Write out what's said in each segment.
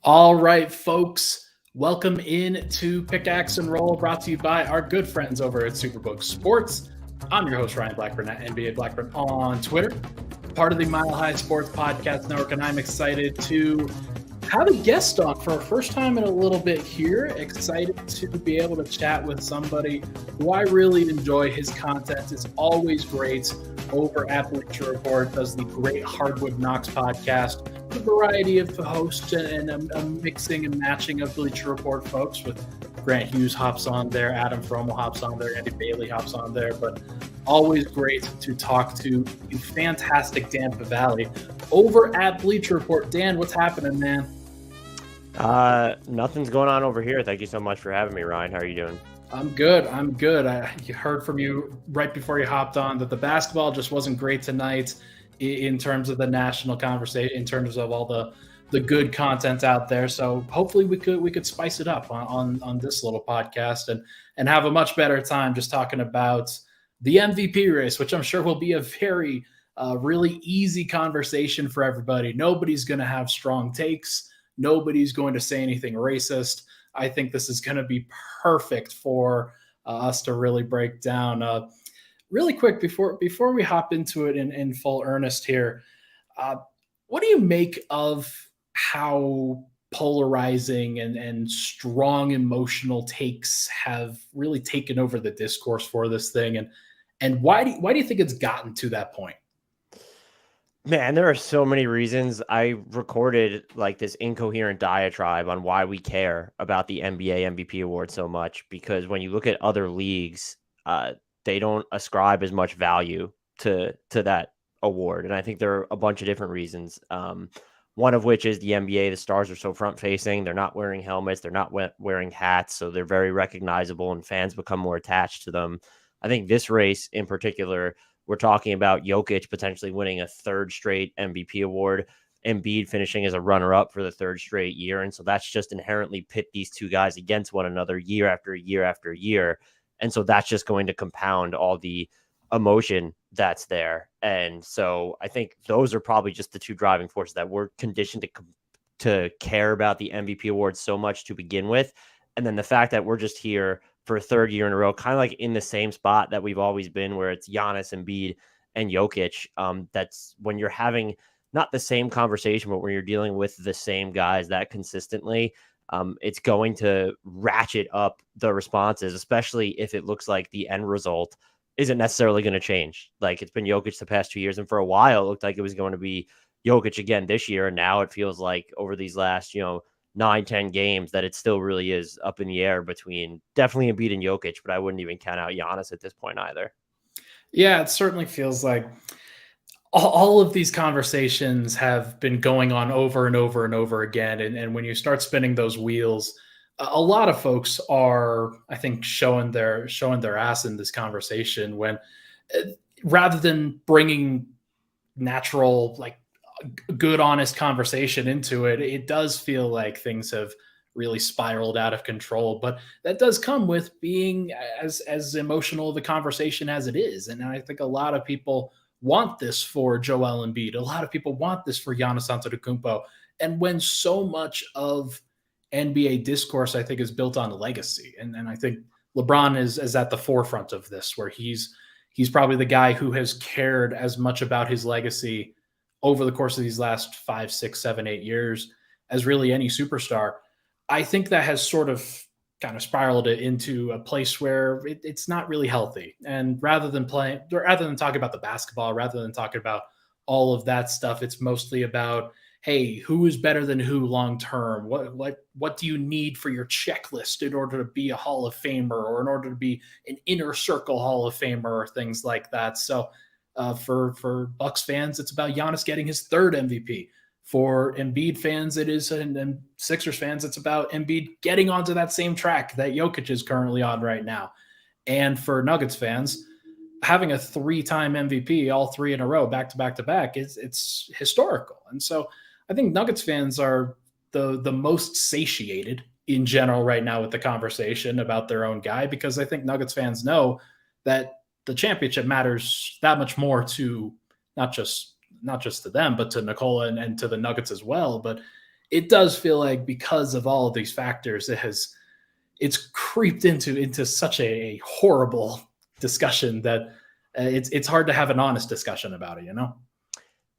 All right, folks, welcome in to Pickaxe and Roll, brought to you by our good friends over at Superbook Sports. I'm your host, Ryan Blackburn, at NBA Blackburn on Twitter, part of the Mile High Sports Podcast Network, and I'm excited to have a guest on for our first time in a little bit here. Excited to be able to chat with somebody who I really enjoy. His content is always great over at Bleacher Report, does the great Hardwood Knocks podcast. A variety of hosts and a mixing and matching of Bleacher Report folks with Grant Hughes hops on there, Adam Fromo hops on there, Andy Bailey hops on there, but always great to talk to the fantastic Dan Favale over at Bleacher Report. Dan, what's happening, man? Nothing's going on over here. Thank you so much for having me, Ryan. How are you doing? I'm good. I heard from you right before you hopped on that the basketball just wasn't great tonight in terms of the national conversation, in terms of all the good content out there. So hopefully we could spice it up on this little podcast and have a much better time just talking about the MVP race, which I'm sure will be a very really easy conversation for everybody. Nobody's going to have strong takes. Nobody's going to say anything racist. I think this is going to be perfect for us to really break down. Really quick, before we hop into it in full earnest here, what do you make of how polarizing and strong emotional takes have really taken over the discourse for this thing? And why do you think it's gotten to that point? Man, there are so many reasons. I recorded like this incoherent diatribe on why we care about the NBA MVP award so much, because when you look at other leagues, they don't ascribe as much value to that award. And I think there are a bunch of different reasons. One of which is the NBA, the stars are so front facing. They're not wearing helmets. They're not wearing hats. So they're very recognizable and fans become more attached to them. I think this race in particular, we're talking about Jokić potentially winning a third straight MVP award, Embiid finishing as a runner-up for the third straight year. And so that's just inherently pit these two guys against one another year after year after year. And so that's just going to compound all the emotion that's there. And so I think those are probably just the two driving forces that we're conditioned to care about the MVP award so much to begin with. And then the fact that we're just here for a third year in a row, kind of like in the same spot that we've always been, where it's Giannis, Embiid, and Jokić. That's when you're having not the same conversation, but when you're dealing with the same guys that consistently, it's going to ratchet up the responses, especially if it looks like the end result isn't necessarily going to change. Like it's been Jokić the past 2 years, and for a while it looked like it was going to be Jokić again this year. And now it feels like over these last, 9-10 games that it still really is up in the air between definitely Embiid and Jokić, but I wouldn't even count out Giannis at this point either. Yeah, it certainly feels like all of these conversations have been going on over and over and over again. And when you start spinning those wheels, a lot of folks are, I think, showing their ass in this conversation when rather than bringing natural, like good, honest conversation into it, it does feel like things have really spiraled out of control. But that does come with being as emotional of a conversation as it is. And I think a lot of people want this for Joel Embiid. A lot of people want this for Giannis Antetokounmpo. And when so much of NBA discourse, I think, is built on legacy. And I think LeBron is at the forefront of this, where he's probably the guy who has cared as much about his legacy over the course of these last 5, 6, 7, 8 years as really any superstar. I think that has sort of kind of spiraled it into a place where it's not really healthy. And rather than talking about the basketball, rather than talking about all of that stuff, it's mostly about, hey, who is better than who long term? What do you need for your checklist in order to be a Hall of Famer, or in order to be an inner circle Hall of Famer, or things like that. So for Bucks fans, it's about Giannis getting his third MVP. For Embiid fans, it is, and Sixers fans, it's about Embiid getting onto that same track that Jokić is currently on right now. And for Nuggets fans, having a 3-time MVP, all three in a row, back to back to back, it's historical. And so I think Nuggets fans are the most satiated in general right now with the conversation about their own guy, because I think Nuggets fans know that the championship matters that much more to not just to them, but to Nikola and to the Nuggets as well. But it does feel like because of all of these factors, it's creeped into such a horrible discussion that it's hard to have an honest discussion about it, you know?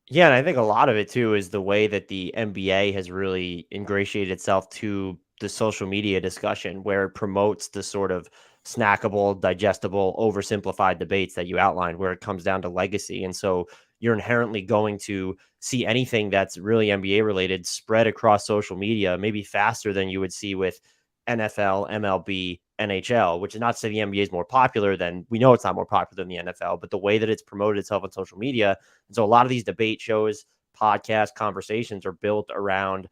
Yeah, and I think a lot of it too is the way that the NBA has really ingratiated itself to the social media discussion, where it promotes the sort of snackable, digestible, oversimplified debates that you outlined, where it comes down to legacy. And so you're inherently going to see anything that's really NBA related spread across social media, maybe faster than you would see with NFL, MLB, NHL, which is not to say the NBA is more popular than we know it's not more popular than the NFL, but the way that it's promoted itself on social media. And so a lot of these debate shows, podcasts, conversations are built around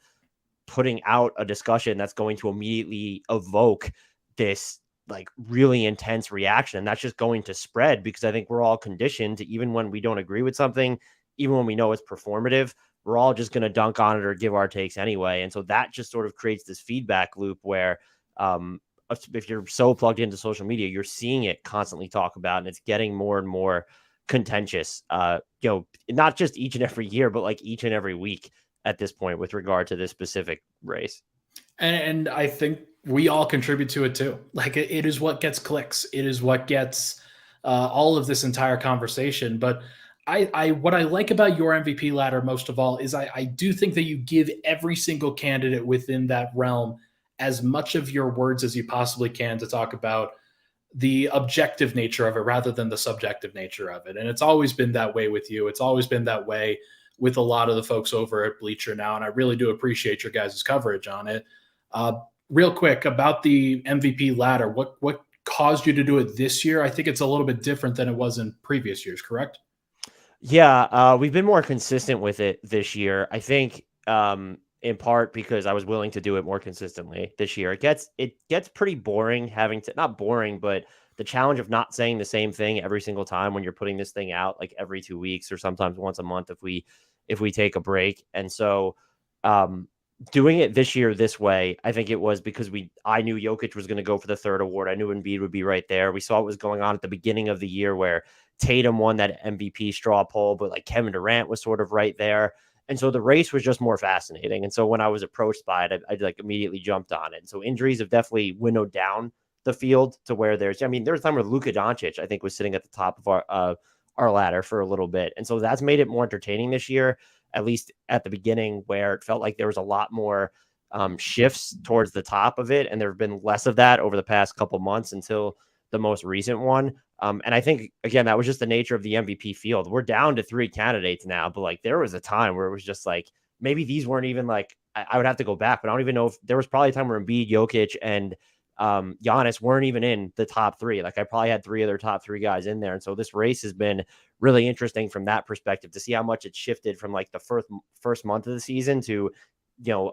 putting out a discussion that's going to immediately evoke this like really intense reaction. And that's just going to spread because I think we're all conditioned to, even when we don't agree with something, even when we know it's performative, we're all just going to dunk on it or give our takes anyway. And so that just sort of creates this feedback loop where, if you're so plugged into social media, you're seeing it constantly talk about, and it's getting more and more contentious, not just each and every year, but like each and every week at this point with regard to this specific race. And I think we all contribute to it too. Like it is what gets clicks. It is what gets all of this entire conversation. But what I like about your MVP ladder most of all is I do think that you give every single candidate within that realm as much of your words as you possibly can to talk about the objective nature of it rather than the subjective nature of it. And it's always been that way with you. It's always been that way with a lot of the folks over at Bleacher now. And I really do appreciate your guys' coverage on it. Real quick about the MVP ladder, what caused you to do it this year? I think it's a little bit different than it was in previous years, correct? Yeah, we've been more consistent with it this year. I think in part because I was willing to do it more consistently this year. It gets pretty boring having to, not boring, but the challenge of not saying the same thing every single time when you're putting this thing out like every 2 weeks or sometimes once a month if we take a break. And so doing it this year this way, I think it was because I knew Jokić was going to go for the third award. I knew Embiid would be right there. We saw what was going on at the beginning of the year where Tatum won that MVP straw poll, but like Kevin Durant was sort of right there. And so the race was just more fascinating. And so when I was approached by it, I like immediately jumped on it. And so injuries have definitely winnowed down the field to where there was a time where Luka Jokić, I think, was sitting at the top of our ladder for a little bit. And so that's made it more entertaining this year, at least at the beginning, where it felt like there was a lot more shifts towards the top of it. And there have been less of that over the past couple months until the most recent one. And I think, again, that was just the nature of the MVP field. We're down to 3 candidates now, but like there was a time where it was just like, maybe these weren't even like, I would have to go back, but I don't even know if there was probably a time where Embiid, Jokić, and Giannis weren't even in the top 3. Like I probably had 3 other top 3 guys in there. And so this race has been really interesting from that perspective to see how much it's shifted from like the first month of the season to,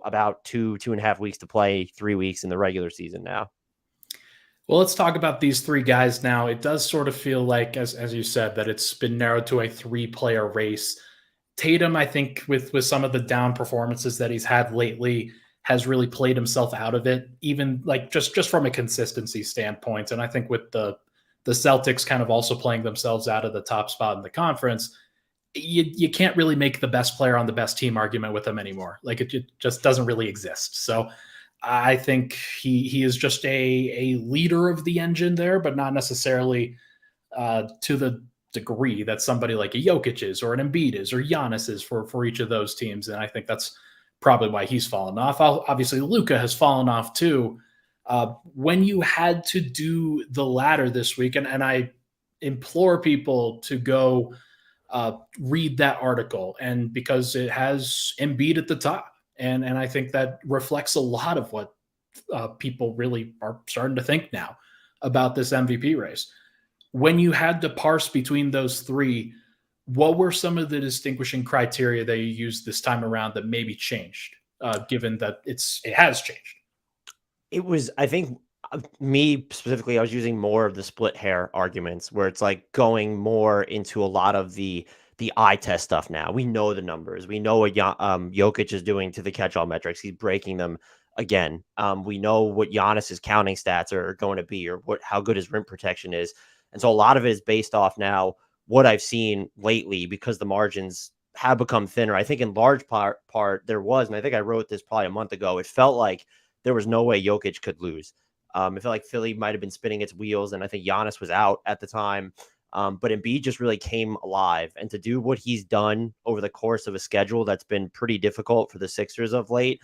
about 2.5 weeks to play 3 weeks in the regular season now. Well, let's talk about these 3 guys now. It does sort of feel like, as you said, that it's been narrowed to a 3-player race. Tatum, I think, with some of the down performances that he's had lately, has really played himself out of it, even like just from a consistency standpoint. And I think with the Celtics kind of also playing themselves out of the top spot in the conference, you can't really make the best player on the best team argument with them anymore. Like it just doesn't really exist. So I think he is just a leader of the engine there, but not necessarily to the degree that somebody like a Jokić is or an Embiid is or Giannis is for each of those teams. And I think that's probably why he's fallen off. Obviously, Luka has fallen off too. When you had to do the ladder this week, and I implore people to go read that article, and because it has Embiid at the top. And I think that reflects a lot of what people really are starting to think now about this MVP race. When you had to parse between those 3, what were some of the distinguishing criteria that you used this time around that maybe changed, given that it has changed? It was, I think, me specifically, I was using more of the split hair arguments where it's like going more into a lot of the eye test stuff now. We know the numbers. We know what Jokić is doing to the catch-all metrics. He's breaking them again. We know what Giannis's counting stats are going to be, or how good his rim protection is. And so a lot of it is based off now what I've seen lately, because the margins have become thinner. I think in large part there was, and I think I wrote this probably a month ago, it felt like there was no way Jokić could lose. It felt like Philly might have been spinning its wheels, and I think Giannis was out at the time. But Embiid just really came alive, and to do what he's done over the course of a schedule that's been pretty difficult for the Sixers of late.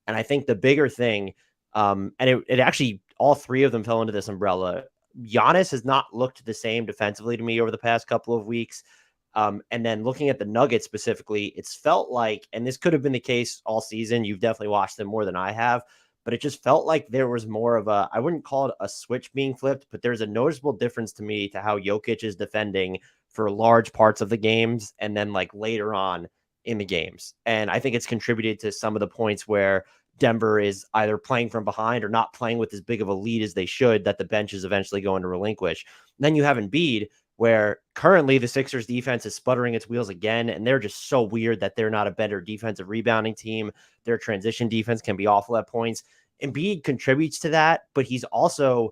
And I think the bigger thing, and it actually, all three of them fell into this umbrella. Giannis has not looked the same defensively to me over the past couple of weeks. And then looking at the Nuggets specifically, it's felt like, and this could have been the case all season, you've definitely watched them more than I have, but it just felt like there was more of a, I wouldn't call it a switch being flipped, but there's a noticeable difference to me to how Jokić is defending for large parts of the games and then like later on in the games. And I think it's contributed to some of the points where Denver is either playing from behind or not playing with as big of a lead as they should, that the bench is eventually going to relinquish. And then you have Embiid, where currently the Sixers defense is sputtering its wheels again, and they're just so weird that they're not a better defensive rebounding team. Their transition defense can be awful at points. Embiid contributes to that, but he's also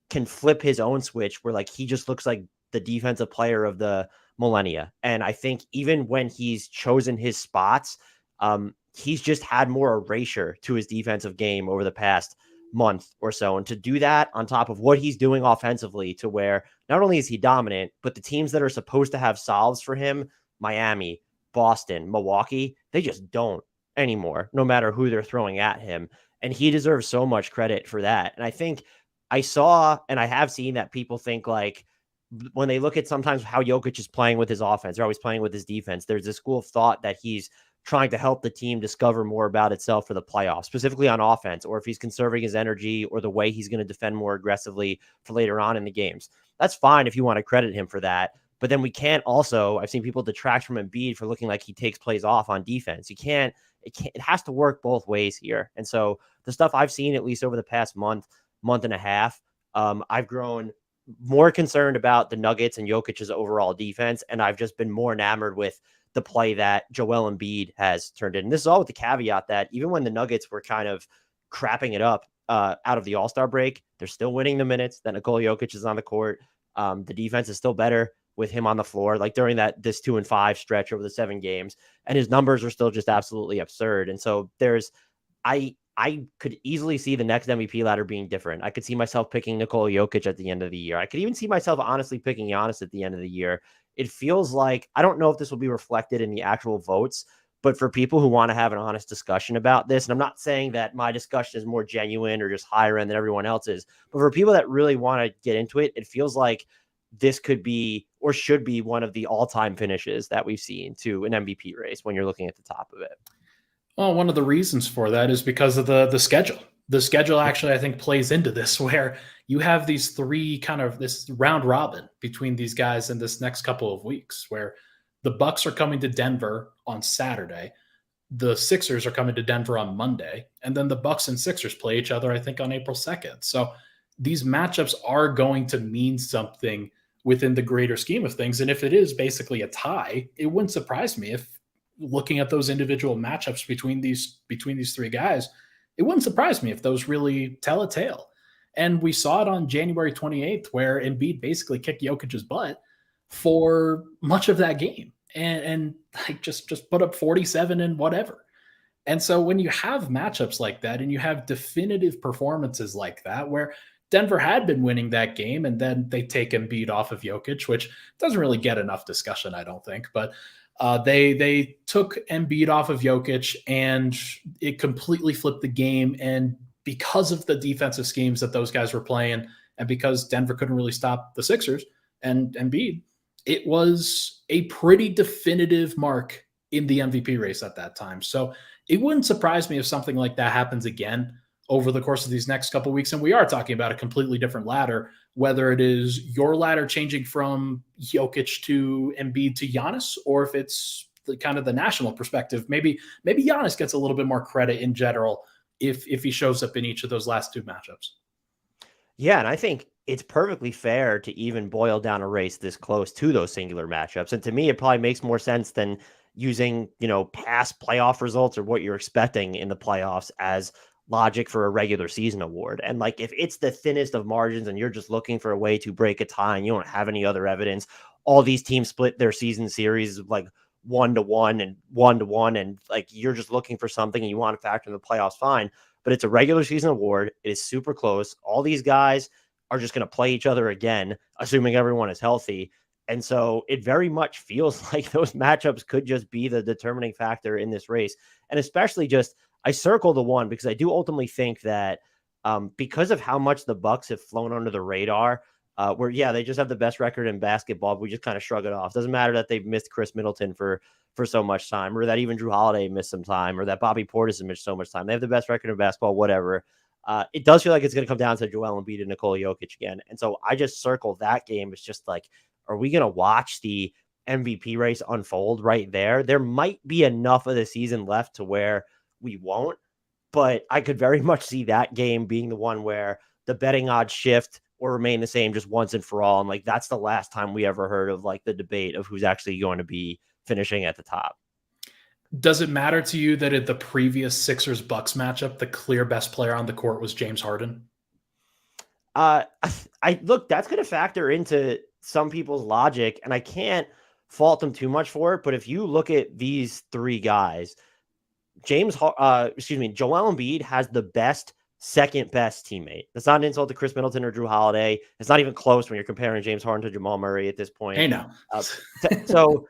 can flip his own switch where like he just looks like the defensive player of the millennia. And I think even when he's chosen his spots, he's just had more erasure to his defensive game over the past month or so. And to do that on top of what he's doing offensively, to where not only is he dominant, but the teams that are supposed to have solves for him, Miami, Boston, Milwaukee, they just don't anymore, no matter who they're throwing at him. And he deserves so much credit for that. And I think I saw, and I have seen that people think like when they look at sometimes how Jokić is playing with his offense, they're always playing with his defense. There's this school of thought that he's trying to help the team discover more about itself for the playoffs, specifically on offense, or if he's conserving his energy or the way he's going to defend more aggressively for later on in the games. That's fine if you want to credit him for that. But then we can't also, I've seen people detract from Embiid for looking like he takes plays off on defense. It has to work both ways here. And so the stuff I've seen, at least over the past month and a half, I've grown more concerned about the Nuggets and Jokic's overall defense. And I've just been more enamored with the play that Joel Embiid has turned in. And this is all with the caveat that even when the Nuggets were kind of crapping it up out of the All-Star break, they're still winning the minutes that Nikola Jokić is on the court. The defense is still better with him on the floor, like during this 2-5 stretch over the 7 games, and his numbers are still just absolutely absurd. And so I could easily see the next MVP ladder being different. I could see myself picking Nikola Jokić at the end of the year. I could even see myself honestly picking Giannis at the end of the year. It feels like, I don't know if this will be reflected in the actual votes, but for people who want to have an honest discussion about this, and I'm not saying that my discussion is more genuine or just higher end than everyone else's, but for people that really want to get into it, it feels like this could be or should be one of the all-time finishes that we've seen to an MVP race when you're looking at the top of it. Well, one of the reasons for that is because of the schedule. The schedule actually, I think, plays into this, where you have these three kind of this round robin between these guys in this next couple of weeks, where the Bucks are coming to Denver on Saturday, the Sixers are coming to Denver on Monday, and then the Bucks and Sixers play each other, I think, on April 2nd. So these matchups are going to mean something within the greater scheme of things. And if it is basically a tie, it wouldn't surprise me if, looking at those individual matchups between these three guys, it wouldn't surprise me if those really tell a tale. And we saw it on January 28th, where Embiid basically kicked Jokic's butt for much of that game and like just put up 47 and whatever. And so when you have matchups like that and you have definitive performances like that, where Denver had been winning that game and then they take Embiid off of Jokić, which doesn't really get enough discussion, I don't think, but they took Embiid off of Jokić and it completely flipped the game. And because of the defensive schemes that those guys were playing, and because Denver couldn't really stop the Sixers and Embiid, it was a pretty definitive mark in the MVP race at that time. So it wouldn't surprise me if something like that happens again over the course of these next couple of weeks. And we are talking about a completely different ladder, whether it is your ladder changing from Jokić to Embiid to Giannis, or if it's the kind of the national perspective. Maybe Giannis gets a little bit more credit in general if he shows up in each of those last 2 matchups. Yeah, and I think it's perfectly fair to even boil down a race this close to those singular matchups. And to me, it probably makes more sense than using, past playoff results or what you're expecting in the playoffs as logic for a regular season award. And like, if it's the thinnest of margins and you're just looking for a way to break a tie and you don't have any other evidence, all these teams split their season series like 1-1 and 1-1, and like you're just looking for something and you want to factor in the playoffs, fine. But it's a regular season award. It is super close. All these guys are just going to play each other again, assuming everyone is healthy. And so it very much feels like those matchups could just be the determining factor in this race. And especially just, I circle the one because I do ultimately think that because of how much the Bucks have flown under the radar, where, yeah, they just have the best record in basketball, but we just kind of shrug it off. Doesn't matter that they've missed Chris Middleton for so much time, or that even Drew Holiday missed some time, or that Bobby Portis has missed so much time. They have the best record in basketball, whatever. It does feel like it's going to come down to Joel Embiid and Nikola Jokić again. And so I just circle that game. It's just like, are we going to watch the MVP race unfold right there? There might be enough of the season left to where we won't, but I could very much see that game being the one where the betting odds shift or remain the same just once and for all. And like, that's the last time we ever heard of like the debate of who's actually going to be finishing at the top. Does it matter to you that at the previous Sixers-Bucks matchup, the clear best player on the court was James Harden? I look, that's going to factor into some people's logic, and I can't fault them too much for it. But if you look at these three guys, Joel Embiid has the second best teammate. That's not an insult to Chris Middleton or Drew Holiday. It's not even close when you're comparing James Harden to Jamal Murray at this point. I know. So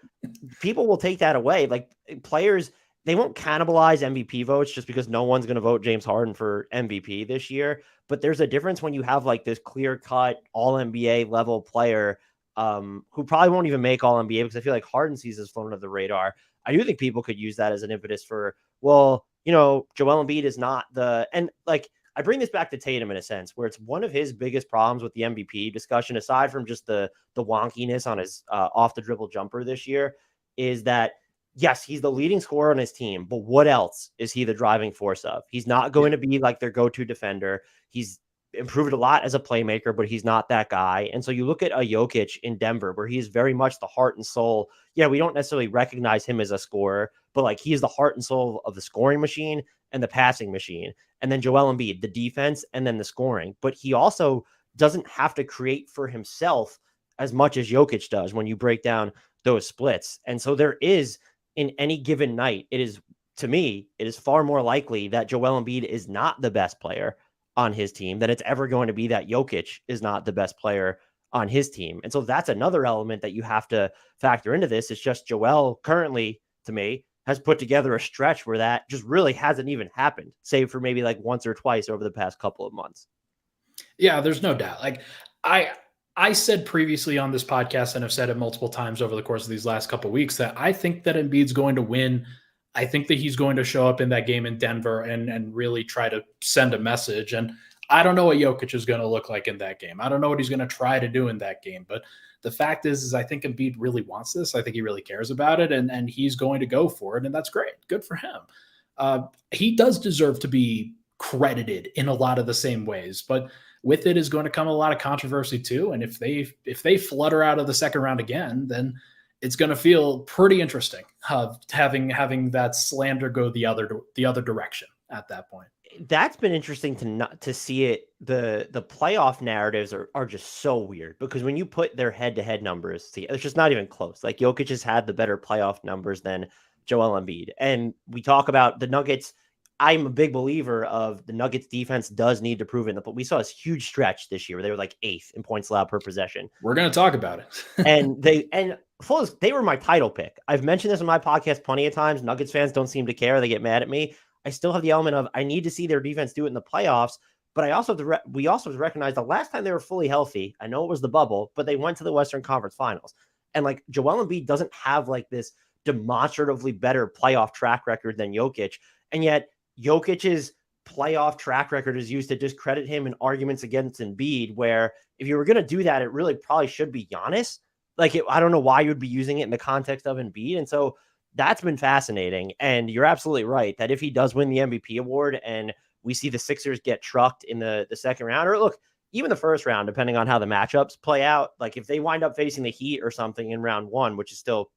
people will take that away. Like players, they won't cannibalize MVP votes just because no one's going to vote James Harden for MVP this year. But there's a difference when you have like this clear cut all NBA level player who probably won't even make all NBA, because I feel like Harden season has flown under the radar. I do think people could use that as an impetus for, well, you know, Joel Embiid is not and like, I bring this back to Tatum in a sense where it's one of his biggest problems with the MVP discussion, aside from just the wonkiness on his off the dribble jumper this year, is that yes, he's the leading scorer on his team, but what else is he the driving force of? He's not going to be like their go-to defender. He's improved a lot as a playmaker, but he's not that guy. And so you look at a Jokić in Denver, where he is very much the heart and soul. Yeah, we don't necessarily recognize him as a scorer, but like he is the heart and soul of the scoring machine and the passing machine. And then Joel Embiid, the defense, and then the scoring. But he also doesn't have to create for himself as much as Jokić does when you break down those splits. And so there is, in any given night, to me, it is far more likely that Joel Embiid is not the best player on his team than it's ever going to be that Jokić is not the best player on his team. And so that's another element that you have to factor into this. It's just Joel currently, to me, has put together a stretch where that just really hasn't even happened, save for maybe like once or twice over the past couple of months. Yeah, there's no doubt. Like I said previously on this podcast, and I've said it multiple times over the course of these last couple of weeks, that I think that Embiid's going to win. I think that he's going to show up in that game in Denver and really try to send a message. And I don't know what Jokić is going to look like in that game. I don't know what he's going to try to do in that game. But the fact is I think Embiid really wants this. I think he really cares about it, and he's going to go for it. And that's great. Good for him. He does deserve to be credited in a lot of the same ways, but with it is going to come a lot of controversy too. And if they flutter out of the second round again, then it's going to feel pretty interesting having that slander go the other direction at that point. That's been interesting to see it. The playoff narratives are just so weird, because when you put their head-to-head numbers, it's just not even close. Like Jokić has had the better playoff numbers than Joel Embiid. And we talk about the Nuggets. I'm a big believer of the Nuggets defense does need to prove it, but we saw this huge stretch this year where they were like 8th in points allowed per possession. We're going to talk about it. and they were my title pick. I've mentioned this on my podcast plenty of times. Nuggets fans don't seem to care. They get mad at me. I still have the element of I need to see their defense do it in the playoffs, but I also have we also have to recognize the last time they were fully healthy, I know it was the bubble, but they went to the Western Conference Finals. And like Joel Embiid doesn't have like this demonstratively better playoff track record than Jokić, and yet Jokic's playoff track record is used to discredit him in arguments against Embiid, where if you were going to do that, it really probably should be Giannis. I don't know why you would be using it in the context of Embiid. And so that's been fascinating. And you're absolutely right that if he does win the MVP award and we see the Sixers get trucked in the second round, or look, even the first round, depending on how the matchups play out, like if they wind up facing the Heat or something in round one, which is still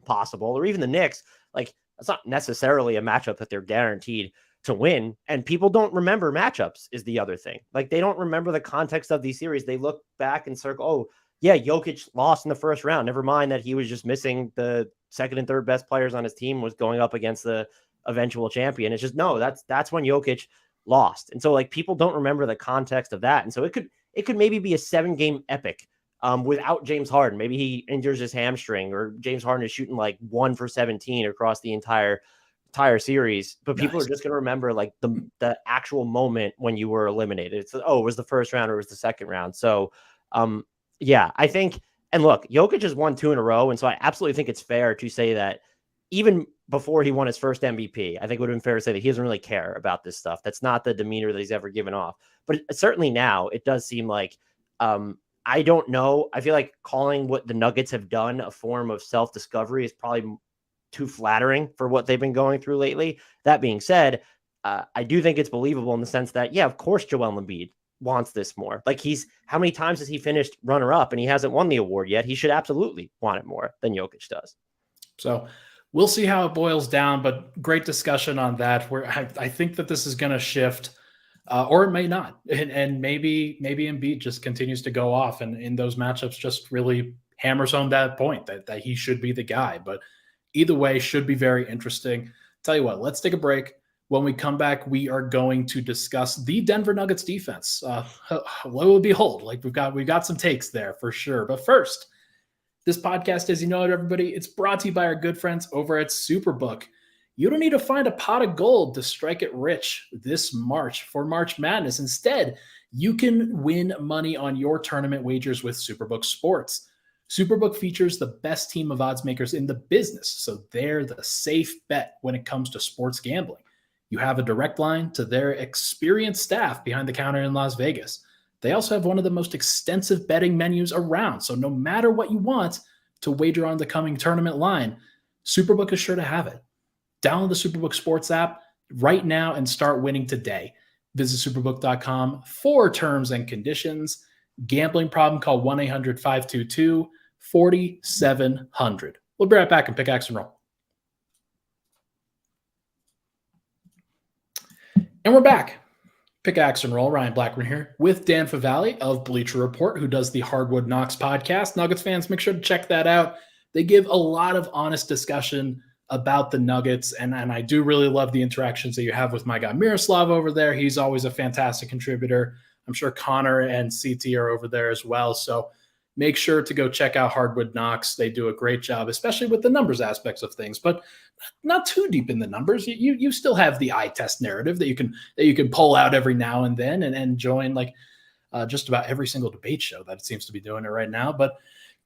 possible, or even the Knicks, like that's not necessarily a matchup that they're guaranteed to win. And people don't remember matchups is the other thing. Like they don't remember the context of these series. They look back and circle, oh yeah, Jokić lost in the first round. Never mind that he was just missing the second and third best players on his team was going up against the eventual champion. It's just, no, that's when Jokić lost. And so like people don't remember the context of that. And so it could maybe be a 7-game epic without James Harden. Maybe he injures his hamstring, or James Harden is shooting like 1 for 17 across the entire series, but people are just going to remember like the actual moment when you were eliminated. It's, it was the first round or it was the second round. So yeah, I think, and look, Jokić has won 2 in a row. And so I absolutely think it's fair to say that even before he won his first MVP, I think it would have been fair to say that he doesn't really care about this stuff. That's not the demeanor that he's ever given off. But certainly now it does seem like, I don't know. I feel like calling what the Nuggets have done a form of self-discovery is probably too flattering for what they've been going through lately. That being said, I do think it's believable in the sense that, yeah, of course, Joel Embiid wants this more. Like how many times has he finished runner up and he hasn't won the award yet? He should absolutely want it more than Jokić does. So we'll see how it boils down, but great discussion on that, where I think that this is going to shift, or it may not. And maybe Embiid just continues to go off and in those matchups just really hammers home that point that he should be the guy. But either way, should be very interesting. Tell you what, let's take a break. When we come back, we are going to discuss the Denver Nuggets defense. Lo and behold, like we've got some takes there for sure. But first, this podcast, as you know it, everybody, it's brought to you by our good friends over at Superbook. You don't need to find a pot of gold to strike it rich this March for March Madness. Instead, you can win money on your tournament wagers with Superbook Sports. Superbook features the best team of odds makers in the business, so they're the safe bet when it comes to sports gambling. You have a direct line to their experienced staff behind the counter in Las Vegas. They also have one of the most extensive betting menus around, so no matter what you want to wager on the coming tournament line, Superbook is sure to have it. Download the Superbook Sports app right now and start winning today. Visit superbook.com for terms and conditions. Gambling problem, call 1-800-522-4700. We'll be right back and Pickaxe and Roll. And we're back. Pickaxe and Roll. Ryan Blackburn here with Dan Favale of Bleacher Report, who does the Hardwood Knocks podcast. Nuggets fans, make sure to check that out. They give a lot of honest discussion about the Nuggets, and I do really love the interactions that you have with my guy Miroslav over there. He's always a fantastic contributor. I'm sure Connor and CT are over there as well. So make sure to go check out Hardwood Knocks. They do a great job, especially with the numbers aspects of things, but not too deep in the numbers. You still have the eye test narrative that you can pull out every now and then and join like just about every single debate show that seems to be doing it right now. But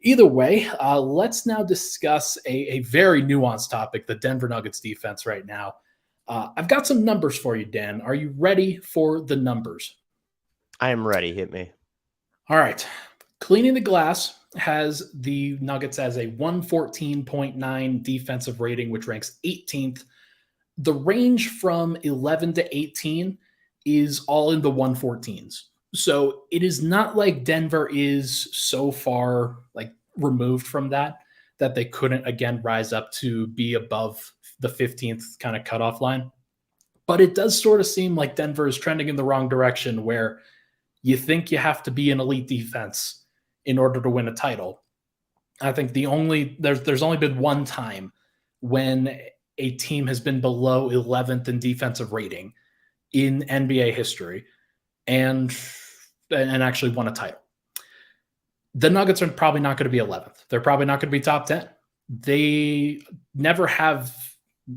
either way, let's now discuss a very nuanced topic, the Denver Nuggets defense right now. I've got some numbers for you, Dan. Are you ready for the numbers? I am ready. Hit me. All right. Cleaning the Glass has the Nuggets as a 114.9 defensive rating, which ranks 18th. The range from 11 to 18 is all in the 114s. So it is not like Denver is so far like removed from that they couldn't again rise up to be above the 15th kind of cutoff line. But it does sort of seem like Denver is trending in the wrong direction, where you think you have to be an elite defense in order to win a title. I think there's only been one time when a team has been below 11th in defensive rating in NBA history and actually won a title. The Nuggets are probably not going to be 11th. They're probably not going to be top 10. They never have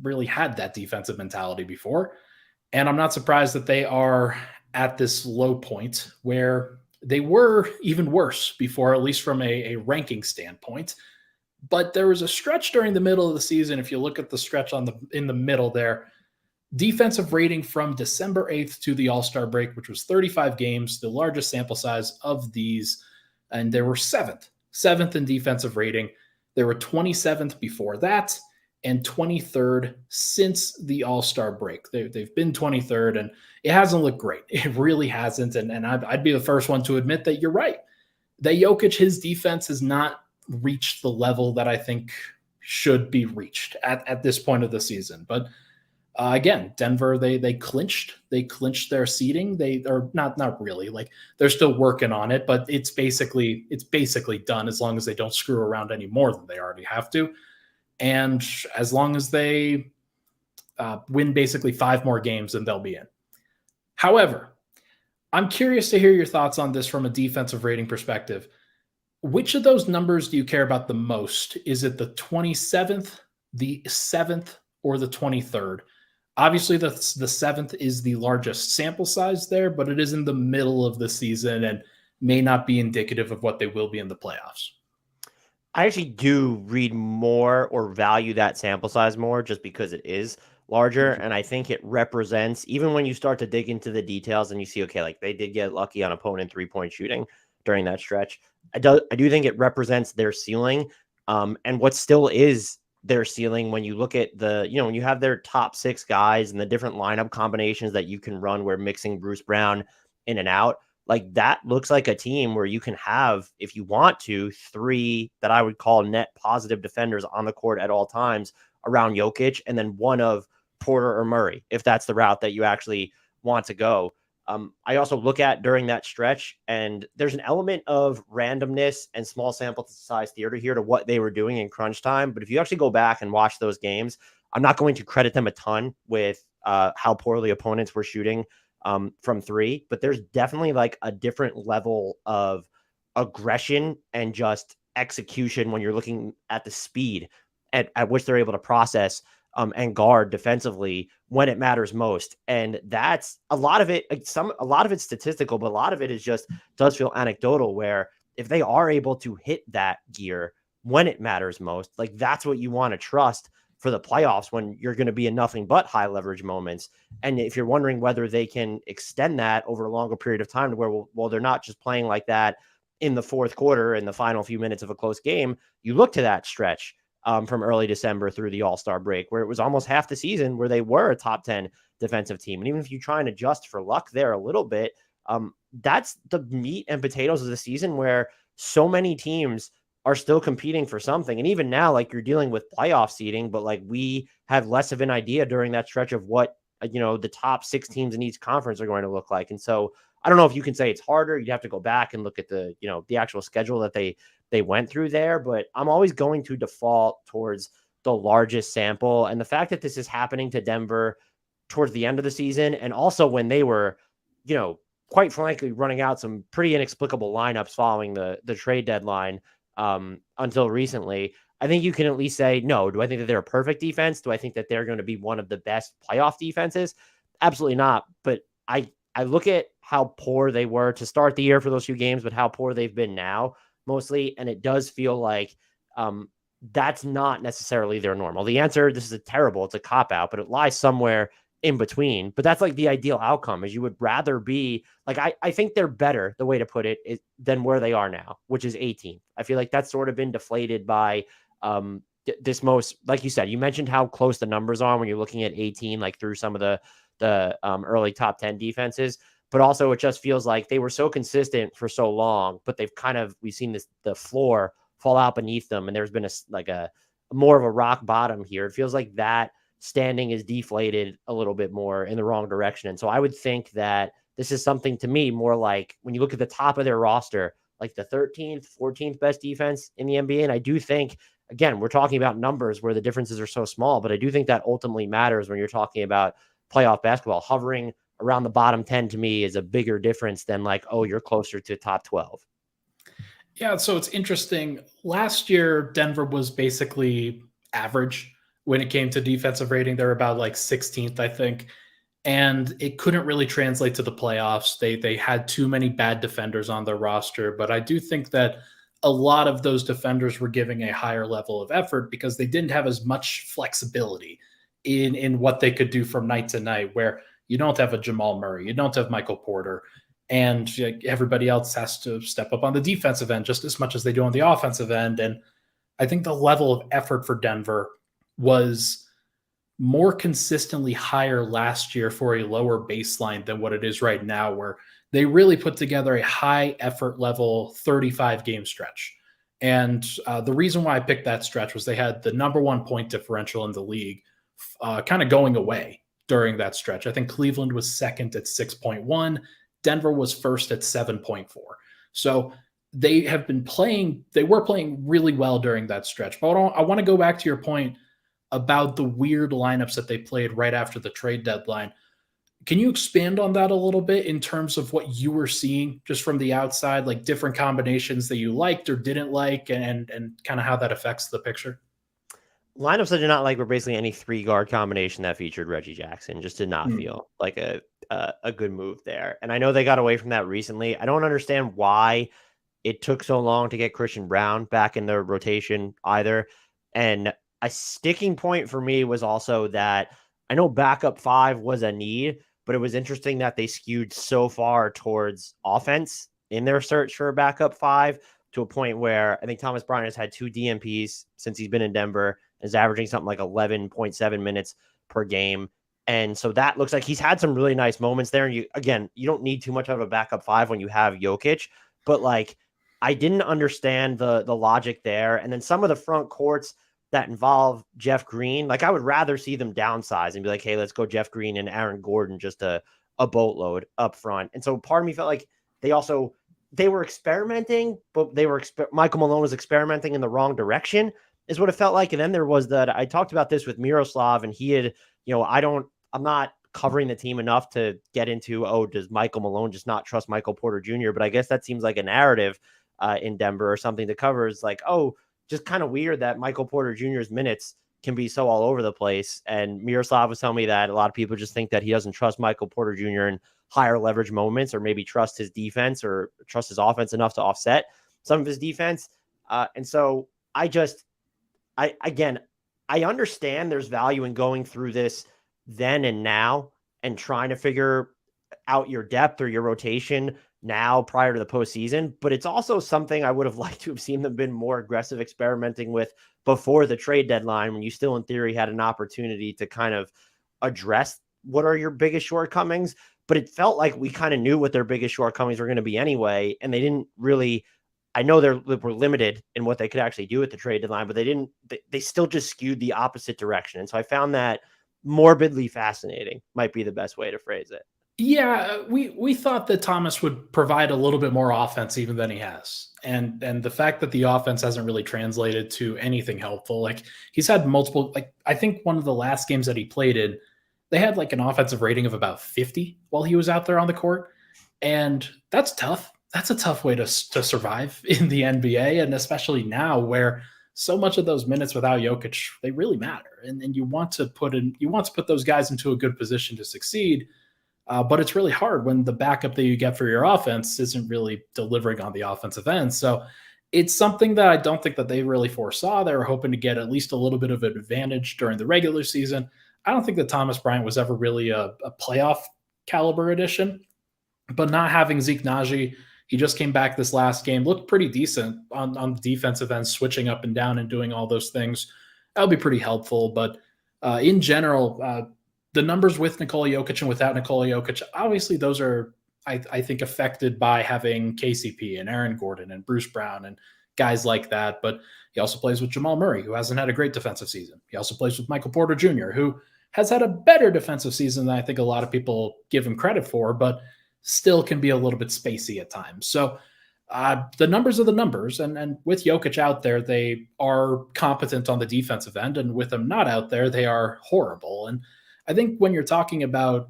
really had that defensive mentality before. And I'm not surprised that they are at this low point where they were even worse before, at least from a ranking standpoint. But there was a stretch during the middle of the season. If you look at the stretch in the middle there, defensive rating from December 8th to the All-Star break, which was 35 games, the largest sample size of these. And they were seventh in defensive rating. They were 27th before that and 23rd since the All-Star break. They've been 23rd, and it hasn't looked great. It really hasn't. And I'd be the first one to admit that you're right. That Jokić, his defense has not reached the level that I think should be reached at this point of the season. But again, Denver, they clinched their seeding. They are not really, like, they're still working on it, but it's basically done as long as they don't screw around any more than they already have to. And as long as they win basically 5 more games, then they'll be in. However, I'm curious to hear your thoughts on this from a defensive rating perspective. Which of those numbers do you care about the most? Is it the 27th, the 7th, or the 23rd? Obviously, the 7th is the largest sample size there, but it is in the middle of the season and may not be indicative of what they will be in the playoffs. I actually do read more or value that sample size more just because it is larger. And I think it represents, even when you start to dig into the details and you see, okay, like they did get lucky on opponent 3-point shooting during that stretch. I do think it represents their ceiling. And what still is their ceiling when you look at when you have their top 6 guys and the different lineup combinations that you can run where mixing Bruce Brown in and out. Like that looks like a team where you can have, if you want to, 3 that I would call net positive defenders on the court at all times around Jokić, and then one of Porter or Murray, if that's the route that you actually want to go. I also look at during that stretch, and there's an element of randomness and small sample size theater here to what they were doing in crunch time. But if you actually go back and watch those games, I'm not going to credit them a ton with how poorly opponents were shooting from 3, but there's definitely like a different level of aggression and just execution when you're looking at the speed at which they're able to process and guard defensively when it matters most. And that's a lot of it. A lot of it's statistical, but a lot of it is just does feel anecdotal, where if they are able to hit that gear when it matters most, like that's what you want to trust for the playoffs when you're going to be in nothing but high leverage moments. And if you're wondering whether they can extend that over a longer period of time to where, well, they're not just playing like that in the fourth quarter in the final few minutes of a close game, you look to that stretch from early December through the All-Star break, where it was almost half the season where they were a top 10 defensive team. And even if you try and adjust for luck there a little bit, that's the meat and potatoes of the season where so many teams are still competing for something. And even now, like you're dealing with playoff seeding, but like we have less of an idea during that stretch of what, the top 6 teams in each conference are going to look like. And so I don't know if you can say it's harder. You'd have to go back and look at the actual schedule that they went through there, but I'm always going to default towards the largest sample. And the fact that this is happening to Denver towards the end of the season, and also when they were, quite frankly, running out some pretty inexplicable lineups following the trade deadline until recently, I think you can at least say, no, do I think that they're a perfect defense? Do I think that they're going to be one of the best playoff defenses? Absolutely not. But I look at how poor they were to start the year for those few games, but how poor they've been now mostly. And it does feel like that's not necessarily their normal. The answer, this is it's a cop-out, but it lies somewhere in between. But that's like the ideal outcome, is you would rather be like, I think they're better, the way to put it, than where they are now, which is 18th. I feel like that's sort of been deflated by this most, like you said, you mentioned how close the numbers are when you're looking at 18, like through some of the early top 10 defenses. But also it just feels like they were so consistent for so long, but we've seen the floor fall out beneath them. And there's been a more of a rock bottom here. It feels like that standing is deflated a little bit more in the wrong direction. And so I would think that this is something, to me, more like when you look at the top of their roster, like the 13th, 14th best defense in the NBA. And I do think, again, we're talking about numbers where the differences are so small, but I do think that ultimately matters when you're talking about playoff basketball. Hovering around the bottom 10 to me is a bigger difference than like, oh, you're closer to top 12. Yeah, so it's interesting. Last year, Denver was basically average when it came to defensive rating. They're about like 16th, I think. And it couldn't really translate to the playoffs. They had too many bad defenders on their roster. But I do think that a lot of those defenders were giving a higher level of effort because they didn't have as much flexibility in what they could do from night to night, where you don't have a Jamal Murray, you don't have Michael Porter, and everybody else has to step up on the defensive end just as much as they do on the offensive end. And I think the level of effort for Denver was more consistently higher last year for a lower baseline than what it is right now, where they really put together a high effort level 35 game stretch. And the reason why I picked that stretch was they had the number 1 point differential in the league kind of going away during that stretch. I think Cleveland was second at 6.1. Denver was first at 7.4. So they were playing really well during that stretch. But I want to go back to your point about the weird lineups that they played right after the trade deadline. Can you expand on that a little bit in terms of what you were seeing just from the outside, like different combinations that you liked or didn't like, and kind of how that affects the picture? Lineups I did not like were basically any 3-guard combination that featured Reggie Jackson. Just did not feel like a good move there. And I know they got away from that recently. I don't understand why it took so long to get Christian Braun back in the rotation either. And a sticking point for me was also that I know backup 5 was a need, but it was interesting that they skewed so far towards offense in their search for a backup 5 to a point where I think Thomas Bryant has had 2 DNPs since he's been in Denver, is averaging something like 11.7 minutes per game. And so that looks like he's had some really nice moments there. And you don't need too much of a backup 5 when you have Jokić, but like, I didn't understand the logic there. And then some of the front courts that involve Jeff Green, like I would rather see them downsize and be like, hey, let's go Jeff Green and Aaron Gordon, just a boatload up front. And so part of me felt like they were experimenting, but Michael Malone was experimenting in the wrong direction is what it felt like. And then there was I talked about this with Miroslav, and he had, I'm not covering the team enough to get into, does Michael Malone just not trust Michael Porter Jr.? But I guess that seems like a narrative in Denver or something to cover. Is like, just kind of weird that Michael Porter Jr.'s minutes can be so all over the place. And Miroslav was telling me that a lot of people just think that he doesn't trust Michael Porter Jr. in higher leverage moments, or maybe trust his defense or trust his offense enough to offset some of his defense. And so I understand there's value in going through this then and now and trying to figure out your depth or your rotation now prior to the postseason, but it's also something I would have liked to have seen them been more aggressive experimenting with before the trade deadline, when you still in theory had an opportunity to kind of address what are your biggest shortcomings. But it felt like we kind of knew what their biggest shortcomings were going to be anyway. And they didn't really, I know they were limited in what they could actually do at the trade deadline, but they still just skewed the opposite direction. And so I found that morbidly fascinating might be the best way to phrase it. Yeah, we thought that Thomas would provide a little bit more offense even than he has. And the fact that the offense hasn't really translated to anything helpful. Like he's had multiple, like I think one of the last games that he played in, they had like an offensive rating of about 50 while he was out there on the court. And that's tough. That's a tough way to survive in the NBA. And especially now where so much of those minutes without Jokić, they really matter. And you want to put those guys into a good position to succeed. But it's really hard when the backup that you get for your offense isn't really delivering on the offensive end. So it's something that I don't think that they really foresaw. They were hoping to get at least a little bit of an advantage during the regular season. I don't think that Thomas Bryant was ever really a playoff caliber addition, but not having Zeke Naji, he just came back this last game, looked pretty decent on the defensive end, switching up and down and doing all those things. That'll be pretty helpful. But in general, the numbers with Nikola Jokić and without Nikola Jokić, obviously those are, I think, affected by having KCP and Aaron Gordon and Bruce Brown and guys like that. But he also plays with Jamal Murray, who hasn't had a great defensive season. He also plays with Michael Porter Jr., who has had a better defensive season than I think a lot of people give him credit for, but still can be a little bit spacey at times. So the numbers are the numbers. And with Jokić out there, they are competent on the defensive end. And with him not out there, they are horrible. And I think when you're talking about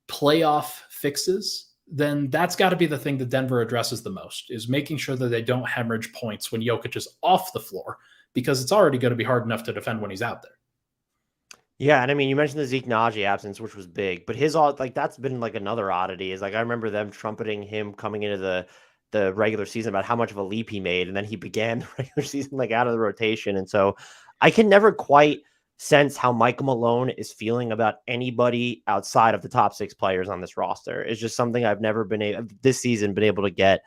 playoff fixes, then that's got to be the thing that Denver addresses the most, is making sure that they don't hemorrhage points when Jokić is off the floor, because it's already going to be hard enough to defend when he's out there. Yeah, and I mean, you mentioned the Zeke Naji absence, which was big, but that's been like another oddity. Is like I remember them trumpeting him coming into the regular season about how much of a leap he made, and then he began the regular season like out of the rotation, and so I can never quite sense how Michael Malone is feeling about anybody outside of the top 6 players on this roster. It's just something I've never been able to get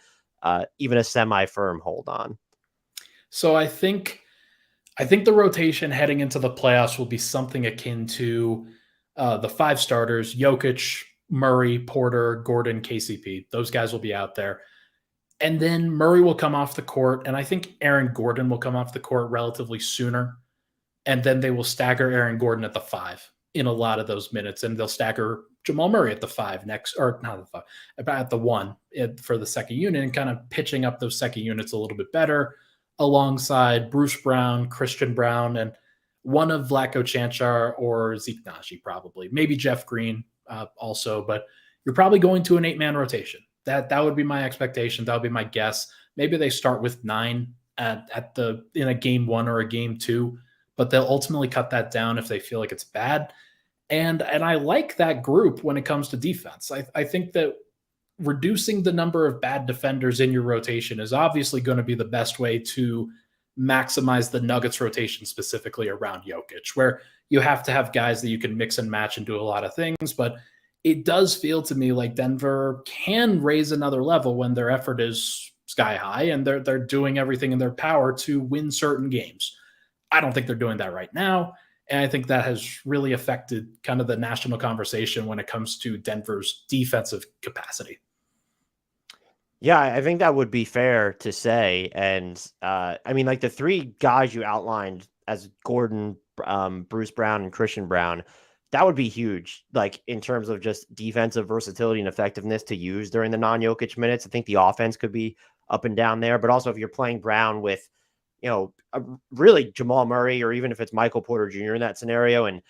even a semi-firm hold on. So I think the rotation heading into the playoffs will be something akin to the 5 starters: Jokić, Murray, Porter, Gordon, KCP. Those guys will be out there. And then Murray will come off the court, and I think Aaron Gordon will come off the court relatively sooner. And then they will stagger Aaron Gordon at the 5 in a lot of those minutes, and they'll stagger Jamal Murray at the 5 next, or not the 5, about at the 1 for the second unit, and kind of pitching up those second units a little bit better alongside Bruce Brown, Christian Brown, and one of Vlatko Čančar or Zeke Naji, probably. Maybe Jeff Green also, but you're probably going to an 8-man rotation. That would be my expectation. That would be my guess. Maybe they start with 9 in a game 1 or a game 2, but they'll ultimately cut that down if they feel like it's bad. And I like that group when it comes to defense. I think that reducing the number of bad defenders in your rotation is obviously going to be the best way to maximize the Nuggets rotation, specifically around Jokić, where you have to have guys that you can mix and match and do a lot of things. But it does feel to me like Denver can raise another level when their effort is sky high and they're doing everything in their power to win certain games. I don't think they're doing that right now. And I think that has really affected kind of the national conversation when it comes to Denver's defensive capacity. Yeah, I think that would be fair to say. And I mean, like the 3 guys you outlined as Gordon, Bruce Brown, and Christian Brown, that would be huge, like in terms of just defensive versatility and effectiveness to use during the non-Jokić minutes. I think the offense could be up and down there. But also if you're playing Brown with, really Jamal Murray, or even if it's Michael Porter Jr. in that scenario, and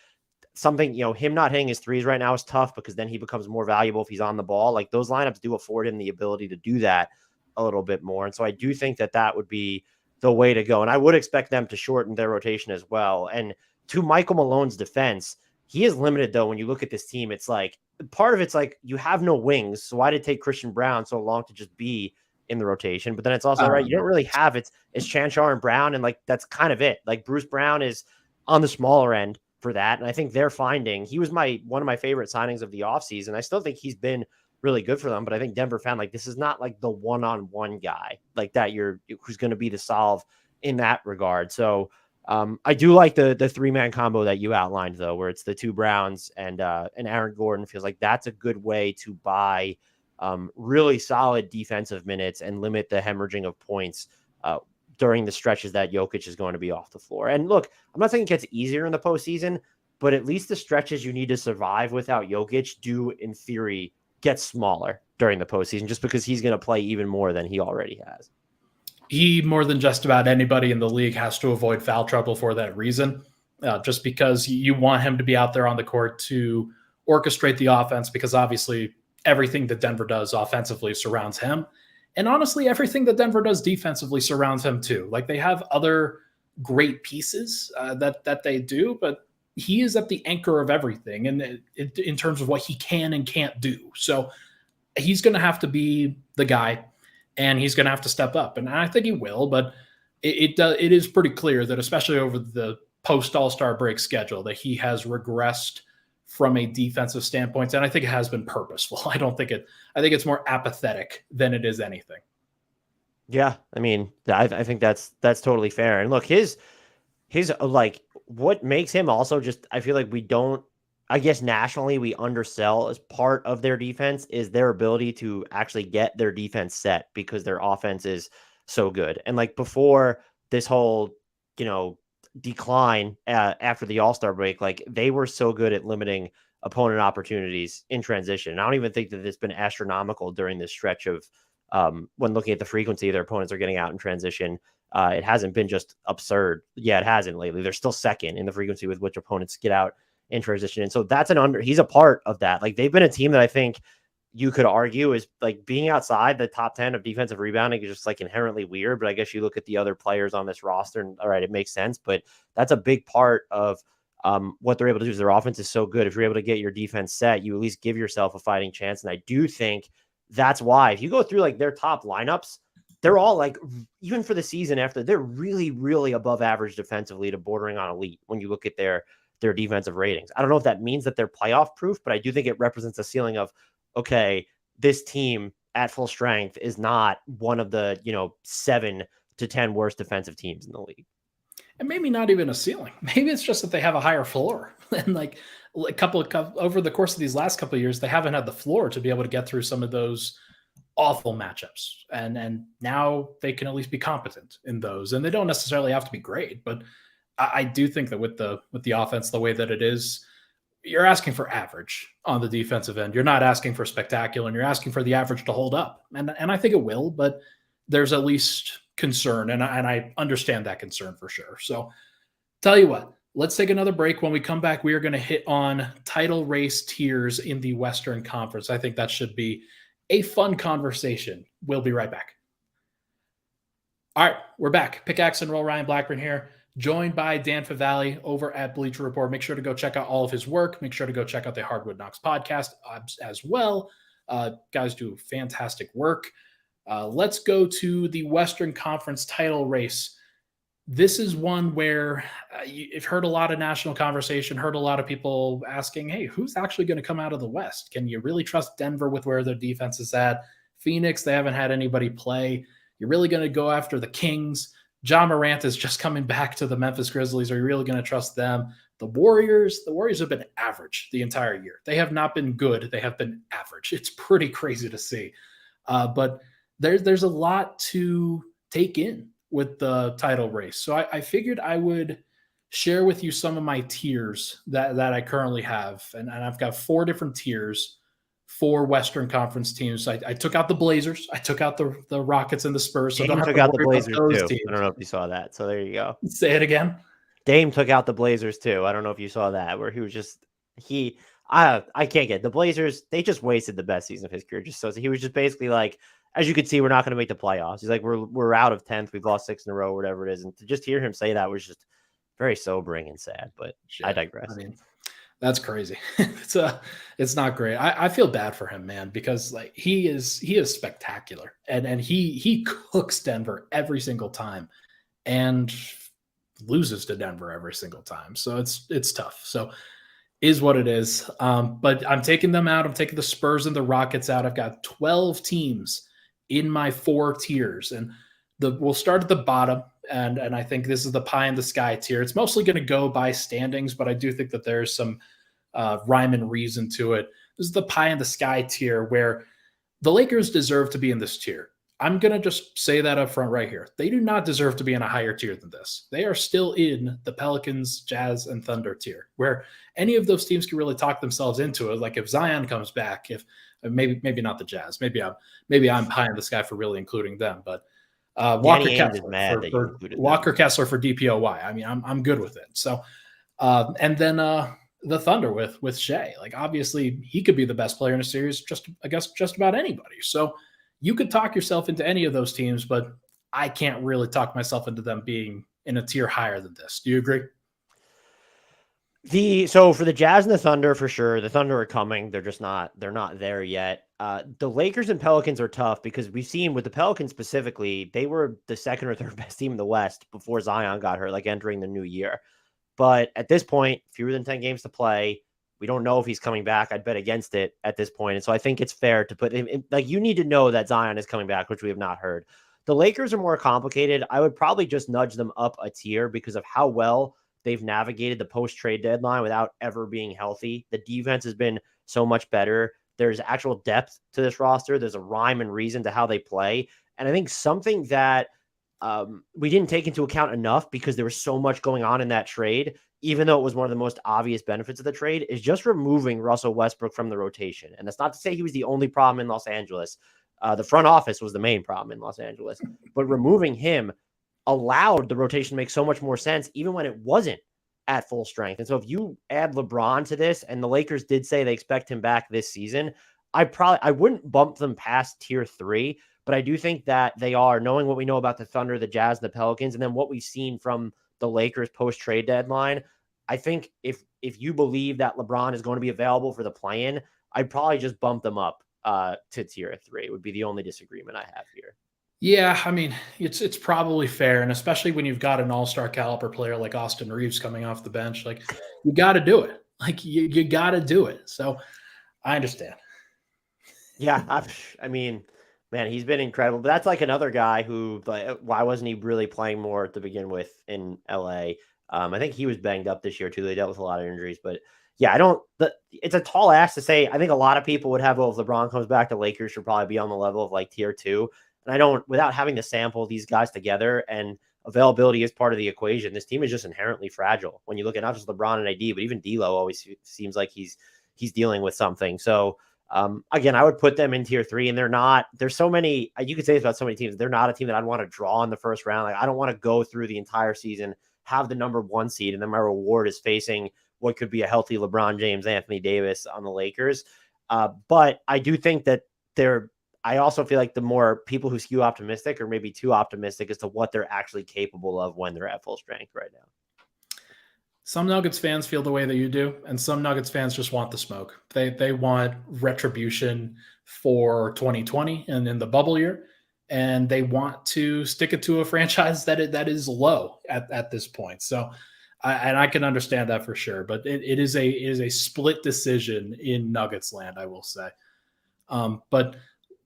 something, him not hitting his threes right now is tough because then he becomes more valuable if he's on the ball. Like those lineups do afford him the ability to do that a little bit more. And so I do think that would be the way to go. And I would expect them to shorten their rotation as well. And to Michael Malone's defense, he is limited though. When you look at this team, it's like part of it's like you have no wings. So why did it take Christian Brown so long to just be in the rotation? But then it's also right, you don't really have it's Čančar and Brown, and like that's kind of it. Like Bruce Brown is on the smaller end for that, and I think they're finding he was one of my favorite signings of the offseason. I still think he's been really good for them, but I think Denver found like this is not like the one-on-one guy like that who's going to be the solve in that regard. So I do like the 3-man combo that you outlined though, where it's the 2 Browns and Aaron Gordon. Feels like that's a good way to buy really solid defensive minutes and limit the hemorrhaging of points during the stretches that Jokić is going to be off the floor. And look, I'm not saying it gets easier in the postseason, but at least the stretches you need to survive without Jokić do, in theory, get smaller during the postseason, just because he's going to play even more than he already has. He, more than just about anybody in the league, has to avoid foul trouble for that reason, just because you want him to be out there on the court to orchestrate the offense, because obviously everything that Denver does offensively surrounds him. And honestly, everything that Denver does defensively surrounds him too. Like they have other great pieces that they do, but he is at the anchor of everything, and in terms of what he can and can't do. So he's going to have to be the guy, and he's going to have to step up. And I think he will, but it is pretty clear that especially over the post All-Star break schedule that he has regressed from a defensive standpoint, and I think it has been purposeful. I think it's more apathetic than it is anything. Yeah, I mean, I think that's totally fair. And look, his like what makes him also just, I feel like I guess nationally we undersell as part of their defense is their ability to actually get their defense set, because their offense is so good. And like before this whole, decline after the All-Star break, like they were so good at limiting opponent opportunities in transition. And I don't even think that it's been astronomical during this stretch of when looking at the frequency their opponents are getting out in transition. It hasn't been just absurd. Yeah, it hasn't lately. They're still second in the frequency with which opponents get out in transition. And so that's he's a part of that. Like they've been a team that I think you could argue is like being outside the top 10 of defensive rebounding is just like inherently weird. But I guess you look at the other players on this roster and all right, it makes sense. But that's a big part of what they're able to do is their offense is so good. If you're able to get your defense set, you at least give yourself a fighting chance. And I do think that's why if you go through like their top lineups, they're all like, even for the season after, they're really, really above average defensively to bordering on elite when you look at their defensive ratings. I don't know if that means that they're playoff proof, but I do think it represents a ceiling of, okay, this team at full strength is not one of the, 7 to 10 worst defensive teams in the league. And maybe not even a ceiling. Maybe it's just that they have a higher floor. And like over the course of these last couple of years, they haven't had the floor to be able to get through some of those awful matchups. And now they can at least be competent in those. And they don't necessarily have to be great, but I do think that with the offense, the way that it is, you're asking for average on the defensive end. You're not asking for spectacular, and you're asking for the average to hold up. And I think it will, but there's at least concern, and I understand that concern for sure. So tell you what, let's take another break. When we come back, we are going to hit on title race tiers in the Western Conference. I think that should be a fun conversation. We'll be right back. All right, we're back. Pickaxe and Roll, Ryan Blackburn here, joined by Dan Favale over at Bleacher Report. Make sure to go check out all of his work. Make sure to go check out the Hardwood Knocks podcast as well. Guys do fantastic work. Let's go to the Western Conference title race. This is one where you've heard a lot of national conversation, heard a lot of people asking, hey, who's actually going to come out of the West? Can you really trust Denver with where their defense is at? Phoenix, they haven't had anybody play. You're really going to go after the Kings. John Morant is just coming back to the Memphis Grizzlies. Are you really going to trust them? The Warriors have been average the entire year. They have not been good. They have been average. It's pretty crazy to see. But there's a lot to take in with the title race. So I figured I would share with you some of my tiers that I currently have. And I've got 4 different tiers for Western Conference teams. I took out the Blazers. I took out the Rockets and the Spurs. So Dame took out the Blazers too. Teams. I don't know if you saw that. So there you go. Say it again. Dame took out the Blazers too. I don't know if you saw that, where he was just I can't get the Blazers. They just wasted the best season of his career. Just so he was just basically like, as you could see, we're not going to make the playoffs. He's like, we're out of 10th. We've lost 6 in a row, whatever it is. And to just hear him say that was just very sobering and sad. But I digress. I mean, that's crazy. It's not great. I feel bad for him, man, because like he is spectacular, and he cooks Denver every single time, and loses to Denver every single time. So it's tough. So is what it is. But I'm taking them out. I'm taking the Spurs and the Rockets out. I've got 12 teams in my 4 tiers, and we'll start at the bottom. And I think this is the pie in the sky tier. It's mostly going to go by standings, but I do think that there's some rhyme and reason to it. This is the pie in the sky tier, where the Lakers deserve to be in this tier. I'm going to just say that up front right here. They do not deserve to be in a higher tier than this. They are still in the Pelicans, Jazz, and Thunder tier, where any of those teams can really talk themselves into it. Like if Zion comes back, if maybe not the Jazz, maybe I'm high in the sky for really including them, but Walker Kessler for DPOY. I mean, I'm good with it. So, and then the Thunder with Shea. Like obviously, he could be the best player in a series. I guess just about anybody. So you could talk yourself into any of those teams, but I can't really talk myself into them being in a tier higher than this. Do you agree? So for the Jazz and the Thunder, for sure, the Thunder are coming. They're not there yet. The Lakers and Pelicans are tough because we've seen with the Pelicans specifically, they were the second or third best team in the West before Zion got hurt, like entering the new year. But at this point, fewer than 10 games to play. We don't know if he's coming back. I'd bet against it at this point. And so I think it's fair to put him like, you need to know that Zion is coming back, which we have not heard. The Lakers are more complicated. I would probably just nudge them up a tier because of how well they've navigated the post-trade deadline without ever being healthy. The defense has been so much better. There's actual depth to this roster. There's a rhyme and reason to how they play. And I think something that we didn't take into account enough because there was so much going on in that trade, even though it was one of the most obvious benefits of the trade, is just removing Russell Westbrook from the rotation. And that's not to say he was the only problem in Los Angeles. The front office was the main problem in Los Angeles. But removing him allowed the rotation to make so much more sense, even when it wasn't at full strength. And so if you add LeBron to this, and the Lakers did say they expect him back this season, I wouldn't bump them past tier 3, but I do think that they are, knowing what we know about the Thunder, the Jazz, the Pelicans, and then what we've seen from the Lakers post-trade deadline. I think if you believe that LeBron is going to be available for the play-in, I'd probably just bump them up to tier 3. It would be the only disagreement I have here. Yeah, I mean, it's probably fair, and especially when you've got an all-star caliber player like Austin Reeves coming off the bench, like you got to do it. Like you got to do it. So I understand. Yeah, I mean, man, he's been incredible. But that's like another guy who, like, why wasn't he really playing more to begin with in LA? I think he was banged up this year too. They dealt with a lot of injuries, but yeah, it's a tall ask to say. I think a lot of people would have, well, if LeBron comes back, the Lakers should probably be on the level of like tier 2. And I don't, without having to sample these guys together, and availability is part of the equation, this team is just inherently fragile. When you look at not just LeBron and AD, but even D'Lo always seems like he's dealing with something. So again, I would put them in tier 3, and there's so many, you could say this about so many teams. They're not a team that I'd want to draw in the first round. Like, I don't want to go through the entire season, have the number 1 seed, and then my reward is facing what could be a healthy LeBron James, Anthony Davis on the Lakers. But I do think that I also feel like the more people who skew optimistic or maybe too optimistic as to what they're actually capable of when they're at full strength right now. Some Nuggets fans feel the way that you do, and some Nuggets fans just want the smoke. They want retribution for 2020 and in the bubble year, and they want to stick it to a franchise that is low at this point. So, I can understand that for sure. But it is a split decision in Nuggets land, I will say. But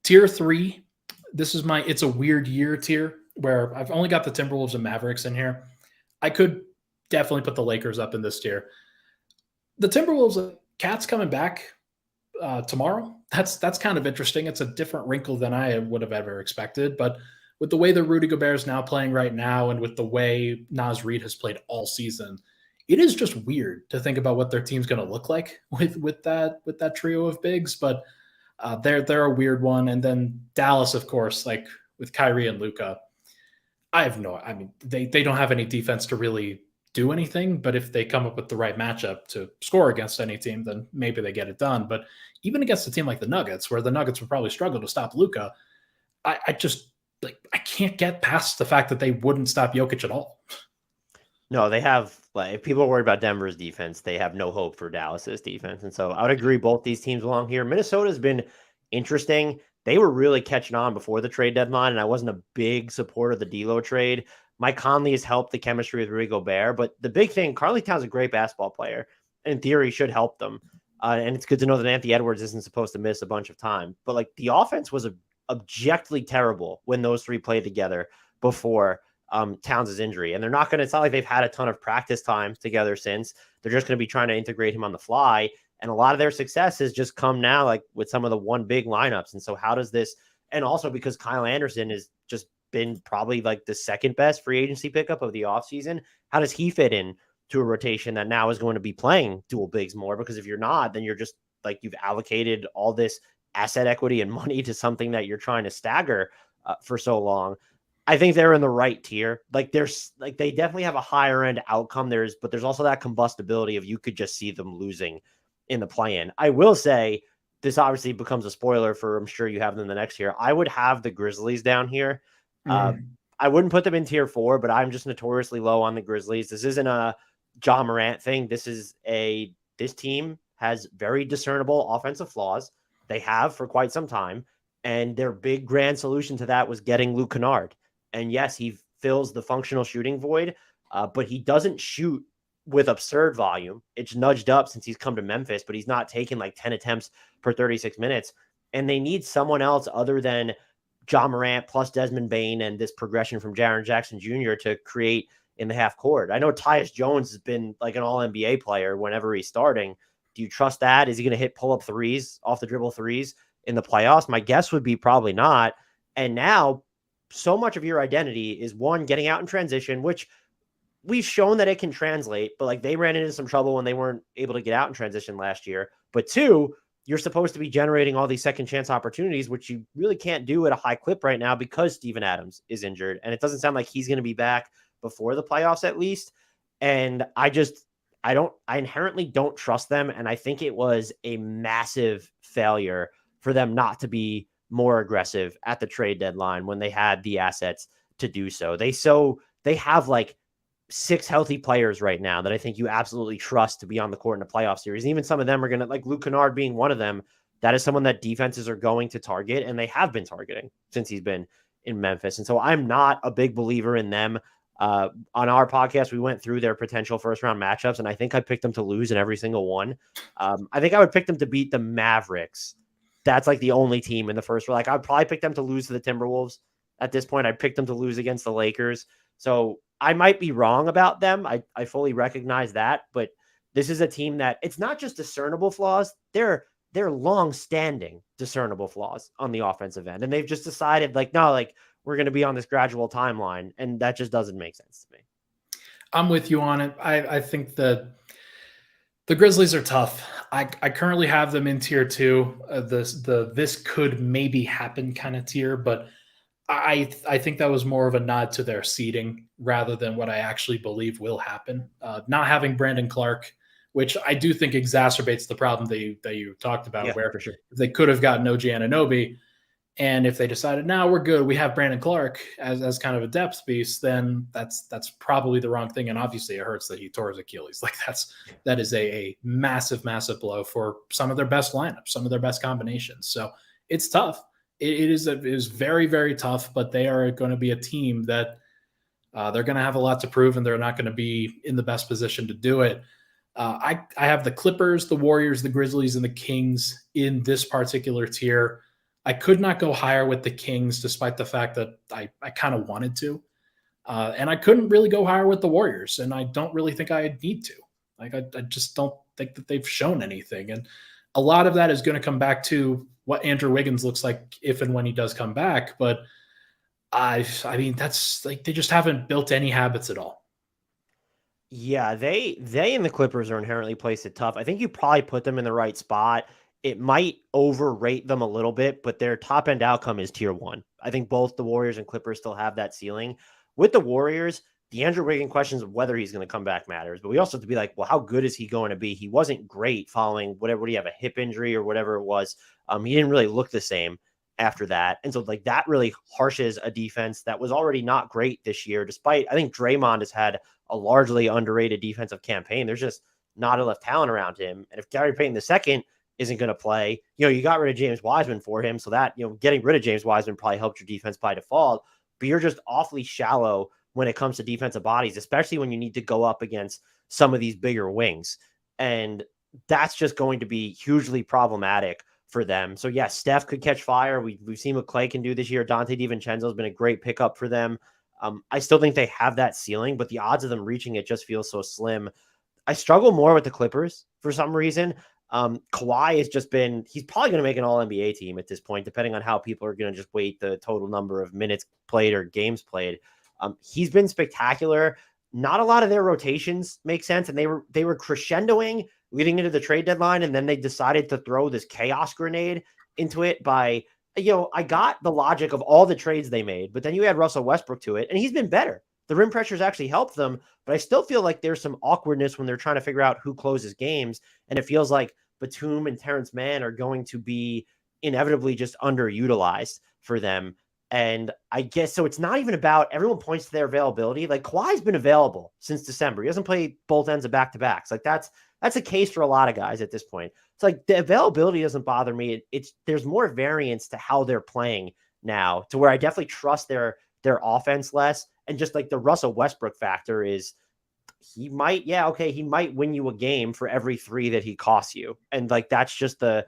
tier 3, it's a weird year tier where I've only got the Timberwolves and Mavericks in here. I could definitely put the Lakers up in this tier. The Timberwolves, Cat's coming back tomorrow. That's kind of interesting. It's a different wrinkle than I would have ever expected. But with the way that Rudy Gobert is now playing right now, and with the way Naz Reid has played all season, it is just weird to think about what their team's going to look like with that trio of bigs. But they're a weird one. And then Dallas, of course, like with Kyrie and Luka, they don't have any defense to really do anything, but if they come up with the right matchup to score against any team, then maybe they get it done. But even against a team like the Nuggets, where the Nuggets would probably struggle to stop Luka, I can't get past the fact that they wouldn't stop Jokić at all. No, they have, like, if people are worried about Denver's defense, they have no hope for Dallas's defense. And so I would agree both these teams belong here. Minnesota's been interesting. They were really catching on before the trade deadline, and I wasn't a big supporter of the D'Lo trade. Mike Conley has helped the chemistry with Rudy Gobert, but the big thing, Karl Towns is a great basketball player. In theory, should help them. And it's good to know that Anthony Edwards isn't supposed to miss a bunch of time. But like, the offense was objectively terrible when those three played together before Towns' injury. And it's not like they've had a ton of practice time together since. They're just going to be trying to integrate him on the fly. And a lot of their success has just come now, like with some of the one big lineups. And so how does this, and also because Kyle Anderson has just been probably like the second best free agency pickup of the offseason, how does he fit in to a rotation that now is going to be playing dual bigs more? Because if you're not, then you're just like, you've allocated all this asset equity and money to something that you're trying to stagger for so long. I think they're in the right tier. Like, they definitely have a higher end outcome. But there's also that combustibility of, you could just see them losing in the play-in. I will say, this obviously becomes a spoiler for, I'm sure you have them the next year. I would have the Grizzlies down here. I wouldn't put them in tier 4, but I'm just notoriously low on the Grizzlies. This isn't a Ja Morant thing. This team has very discernible offensive flaws. They have for quite some time. And their big grand solution to that was getting Luke Kennard. And yes, he fills the functional shooting void, but he doesn't shoot with absurd volume. It's nudged up since he's come to Memphis, but he's not taking like 10 attempts per 36 minutes. And they need someone else other than Ja Morant plus Desmond Bane and this progression from Jaren Jackson Jr. to create in the half court. I know Tyus Jones has been like an all NBA player whenever he's starting. Do you trust that? Is he going to hit pull-up threes, off the dribble threes in the playoffs? My guess would be probably not. And now so much of your identity is, one, getting out in transition, which we've shown that it can translate, but like, they ran into some trouble when they weren't able to get out in transition last year. But two, you're supposed to be generating all these second chance opportunities, which you really can't do at a high clip right now because Steven Adams is injured. And it doesn't sound like he's going to be back before the playoffs, at least. And I inherently don't trust them. And I think it was a massive failure for them not to be more aggressive at the trade deadline when they had the assets to do so. They have like 6 healthy players right now that I think you absolutely trust to be on the court in a playoff series. And even some of them are going to, like Luke Kennard being one of them, that is someone that defenses are going to target, and they have been targeting since he's been in Memphis. And so I'm not a big believer in them. On our podcast, we went through their potential first round matchups, and I think I picked them to lose in every single one. I think I would pick them to beat the Mavericks. That's like the only team in the first round. Like, I'd probably pick them to lose to the Timberwolves at this point. I'd pick them to lose against the Lakers. So I might be wrong about them. I fully recognize that, but this is a team that, it's not just discernible flaws. They're they're long-standing discernible flaws on the offensive end. And they've just decided like, no, like we're going to be on this gradual timeline. And that just doesn't make sense to me. I'm with you on it. I think that the Grizzlies are tough. I currently have them in tier 2, this could maybe happen kind of tier, but I think that was more of a nod to their seeding rather than what I actually believe will happen. Not having Brandon Clark, which I do think exacerbates the problem that you talked about, where for sure. they could have gotten OG Anunoby, and if they decided, now we're good, we have Brandon Clark as kind of a depth piece, then that's probably the wrong thing. And obviously it hurts that he tore his Achilles. Like that is a massive, massive blow for some of their best lineups, some of their best combinations. So it's tough. It is very, very tough, but they are going to be a team that they're going to have a lot to prove, and they're not going to be in the best position to do it. I have the Clippers, the Warriors, the Grizzlies, and the Kings in this particular tier. I could not go higher with the Kings, despite the fact that I kind of wanted to. And I couldn't really go higher with the Warriors, and I don't really think I need to. Like, I just don't think that they've shown anything. And a lot of that is going to come back to what Andrew Wiggins looks like if and when he does come back. But I mean, that's like, they just haven't built any habits at all. Yeah, they and the Clippers are inherently placed it tough. I think you probably put them in the right spot. It might overrate them a little bit, but their top end outcome is tier 1. I think both the Warriors and Clippers still have that ceiling. With the Warriors, the Andrew Wiggins questions of whether he's going to come back matters, but we also have to be like, well, how good is he going to be? He wasn't great following whatever, he have a hip injury or whatever it was. He didn't really look the same after that. And so like that really harshes a defense that was already not great this year, despite I think Draymond has had a largely underrated defensive campaign. There's just not enough talent around him. And if Gary Payton II isn't going to play, you got rid of James Wiseman for him. So that, getting rid of James Wiseman probably helped your defense by default, but you're just awfully shallow when it comes to defensive bodies, especially when you need to go up against some of these bigger wings. And that's just going to be hugely problematic for them. So yeah, Steph could catch fire. We've seen what Clay can do this year. Dante DiVincenzo has been a great pickup for them. I still think they have that ceiling, but the odds of them reaching it just feel so slim. I struggle more with the Clippers for some reason. Kawhi has just been, he's probably going to make an all-NBA team at this point, depending on how people are going to just weight the total number of minutes played or games played. He's been spectacular. Not a lot of their rotations make sense. And they were crescendoing leading into the trade deadline. And then they decided to throw this chaos grenade into it by, I got the logic of all the trades they made, but then you add Russell Westbrook to it and he's been better. The rim pressures actually helped them, but I still feel like there's some awkwardness when they're trying to figure out who closes games. And it feels like Batum and Terrence Mann are going to be inevitably just underutilized for them. And I guess, so it's not even about, everyone points to their availability. Like Kawhi's been available since December. He hasn't played both ends of back-to-backs. Like that's a case for a lot of guys at this point. It's like the availability doesn't bother me. There's more variance to how they're playing now, to where I definitely trust their offense less. And just like the Russell Westbrook factor is, he might win you a game for every 3 that he costs you. And like, that's just the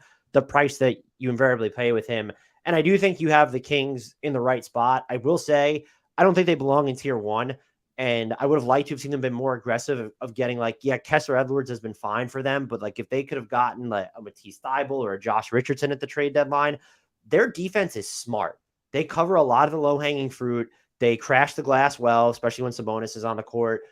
price that you invariably pay with him. And I do think you have the Kings in the right spot. I will say, I don't think they belong in tier 1. And I would have liked to have seen them been more aggressive of getting Kessler Edwards has been fine for them. But like, if they could have gotten like a Matisse Thybulle or a Josh Richardson at the trade deadline, their defense is smart. They cover a lot of the low hanging fruit. They crash the glass well, especially when Sabonis is on the court.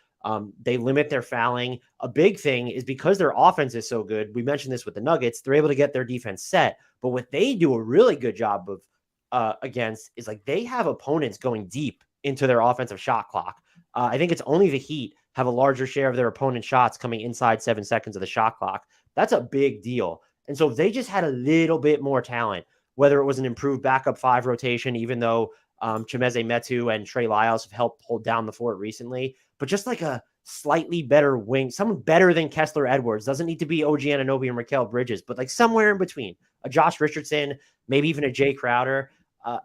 They limit their fouling. A big thing is because their offense is so good. We mentioned this with the Nuggets. They're able to get their defense set. But what they do a really good job of against is like they have opponents going deep into their offensive shot clock. I think it's only the Heat have a larger share of their opponent's shots coming inside 7 seconds of the shot clock. That's a big deal. And so if they just had a little bit more talent, whether it was an improved backup 5 rotation, even though Chimezie Metu and Trey Lyles have helped hold down the fort recently, but just like a slightly better wing, someone better than Kessler Edwards. Doesn't need to be OG Anunoby and Mikal Bridges, but like somewhere in between, a Josh Richardson, maybe even a Jay Crowder.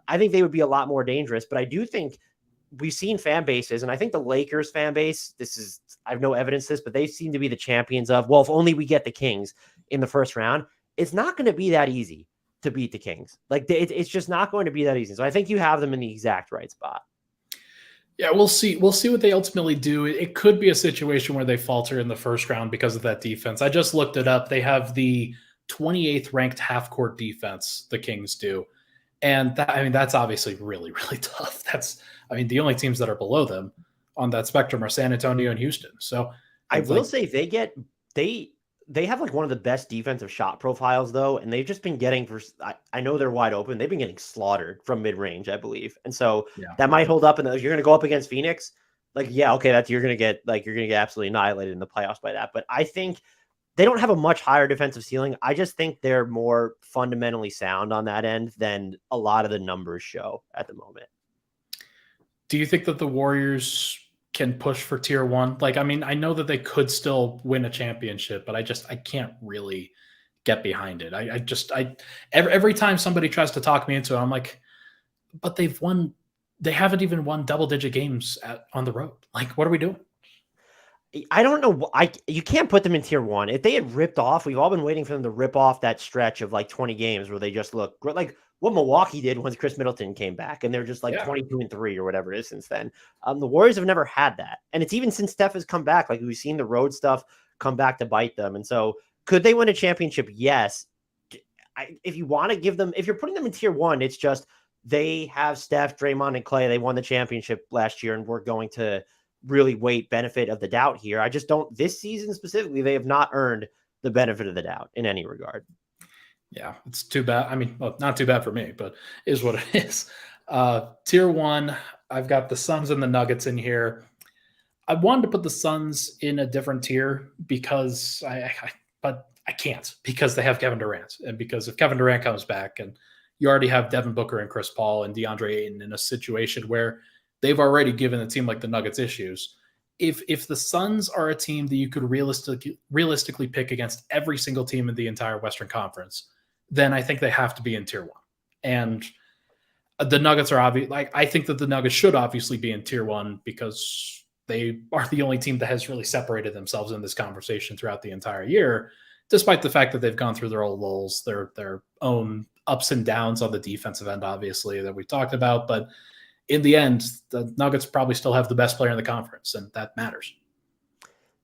I think they would be a lot more dangerous, but I do think we've seen fan bases, and I think the Lakers fan base, I have no evidence of this, but they seem to be the champions of, well, if only we get the Kings in the first round. It's not going to be that easy to beat the Kings. Like it's just not going to be that easy. So I think you have them in the exact right spot. Yeah, we'll see. We'll see what they ultimately do. It could be a situation where they falter in the first round because of that defense. I just looked it up. They have the 28th ranked half court defense, the Kings do. And that's obviously really, really tough. The only teams that are below them on that spectrum are San Antonio and Houston. So I will say they have like one of the best defensive shot profiles though, and they've just been getting I know they're wide open. They've been getting slaughtered from mid range, I believe, and so that might hold up. And if you're going to go up against Phoenix, like you're going to get absolutely annihilated in the playoffs by that. But I think they don't have a much higher defensive ceiling. I just think they're more fundamentally sound on that end than a lot of the numbers show at the moment. Do you think that the Warriors can push for tier 1? I know that they could still win a championship, but I can't really get behind it. Every time somebody tries to talk me into it, I'm like, but they haven't even won double-digit games on the road. What are we doing? I don't know. You can't put them in tier 1. If they had ripped off, we've all been waiting for them to rip off that stretch of 20 games where they just look like what Milwaukee did once Chris Middleton came back, and they're just 22-3 or whatever it is since then. The Warriors have never had that, and it's even since Steph has come back. We've seen the road stuff come back to bite them, and so could they win a championship? Yes. If you want to give them, if you're putting them in tier 1, it's just they have Steph, Draymond, and Clay. They won the championship last year, and we're going to really weight benefit of the doubt here. I just don't, this season specifically, they have not earned the benefit of the doubt in any regard. Yeah, it's too bad. Not too bad for me, but is what it is. Tier 1, I've got the Suns and the Nuggets in here. I wanted to put the Suns in a different tier because but I can't, because they have Kevin Durant, and because if Kevin Durant comes back, and you already have Devin Booker and Chris Paul and DeAndre Ayton in a situation where they've already given a team like the Nuggets issues. If the Suns are a team that you could realistically pick against every single team in the entire Western Conference, then I think they have to be in tier 1. And the Nuggets are obvious. I think that the Nuggets should obviously be in tier 1 because they are the only team that has really separated themselves in this conversation throughout the entire year, despite the fact that they've gone through their own lulls, their own ups and downs on the defensive end, obviously, that we've talked about. But in the end, the Nuggets probably still have the best player in the conference, and that matters.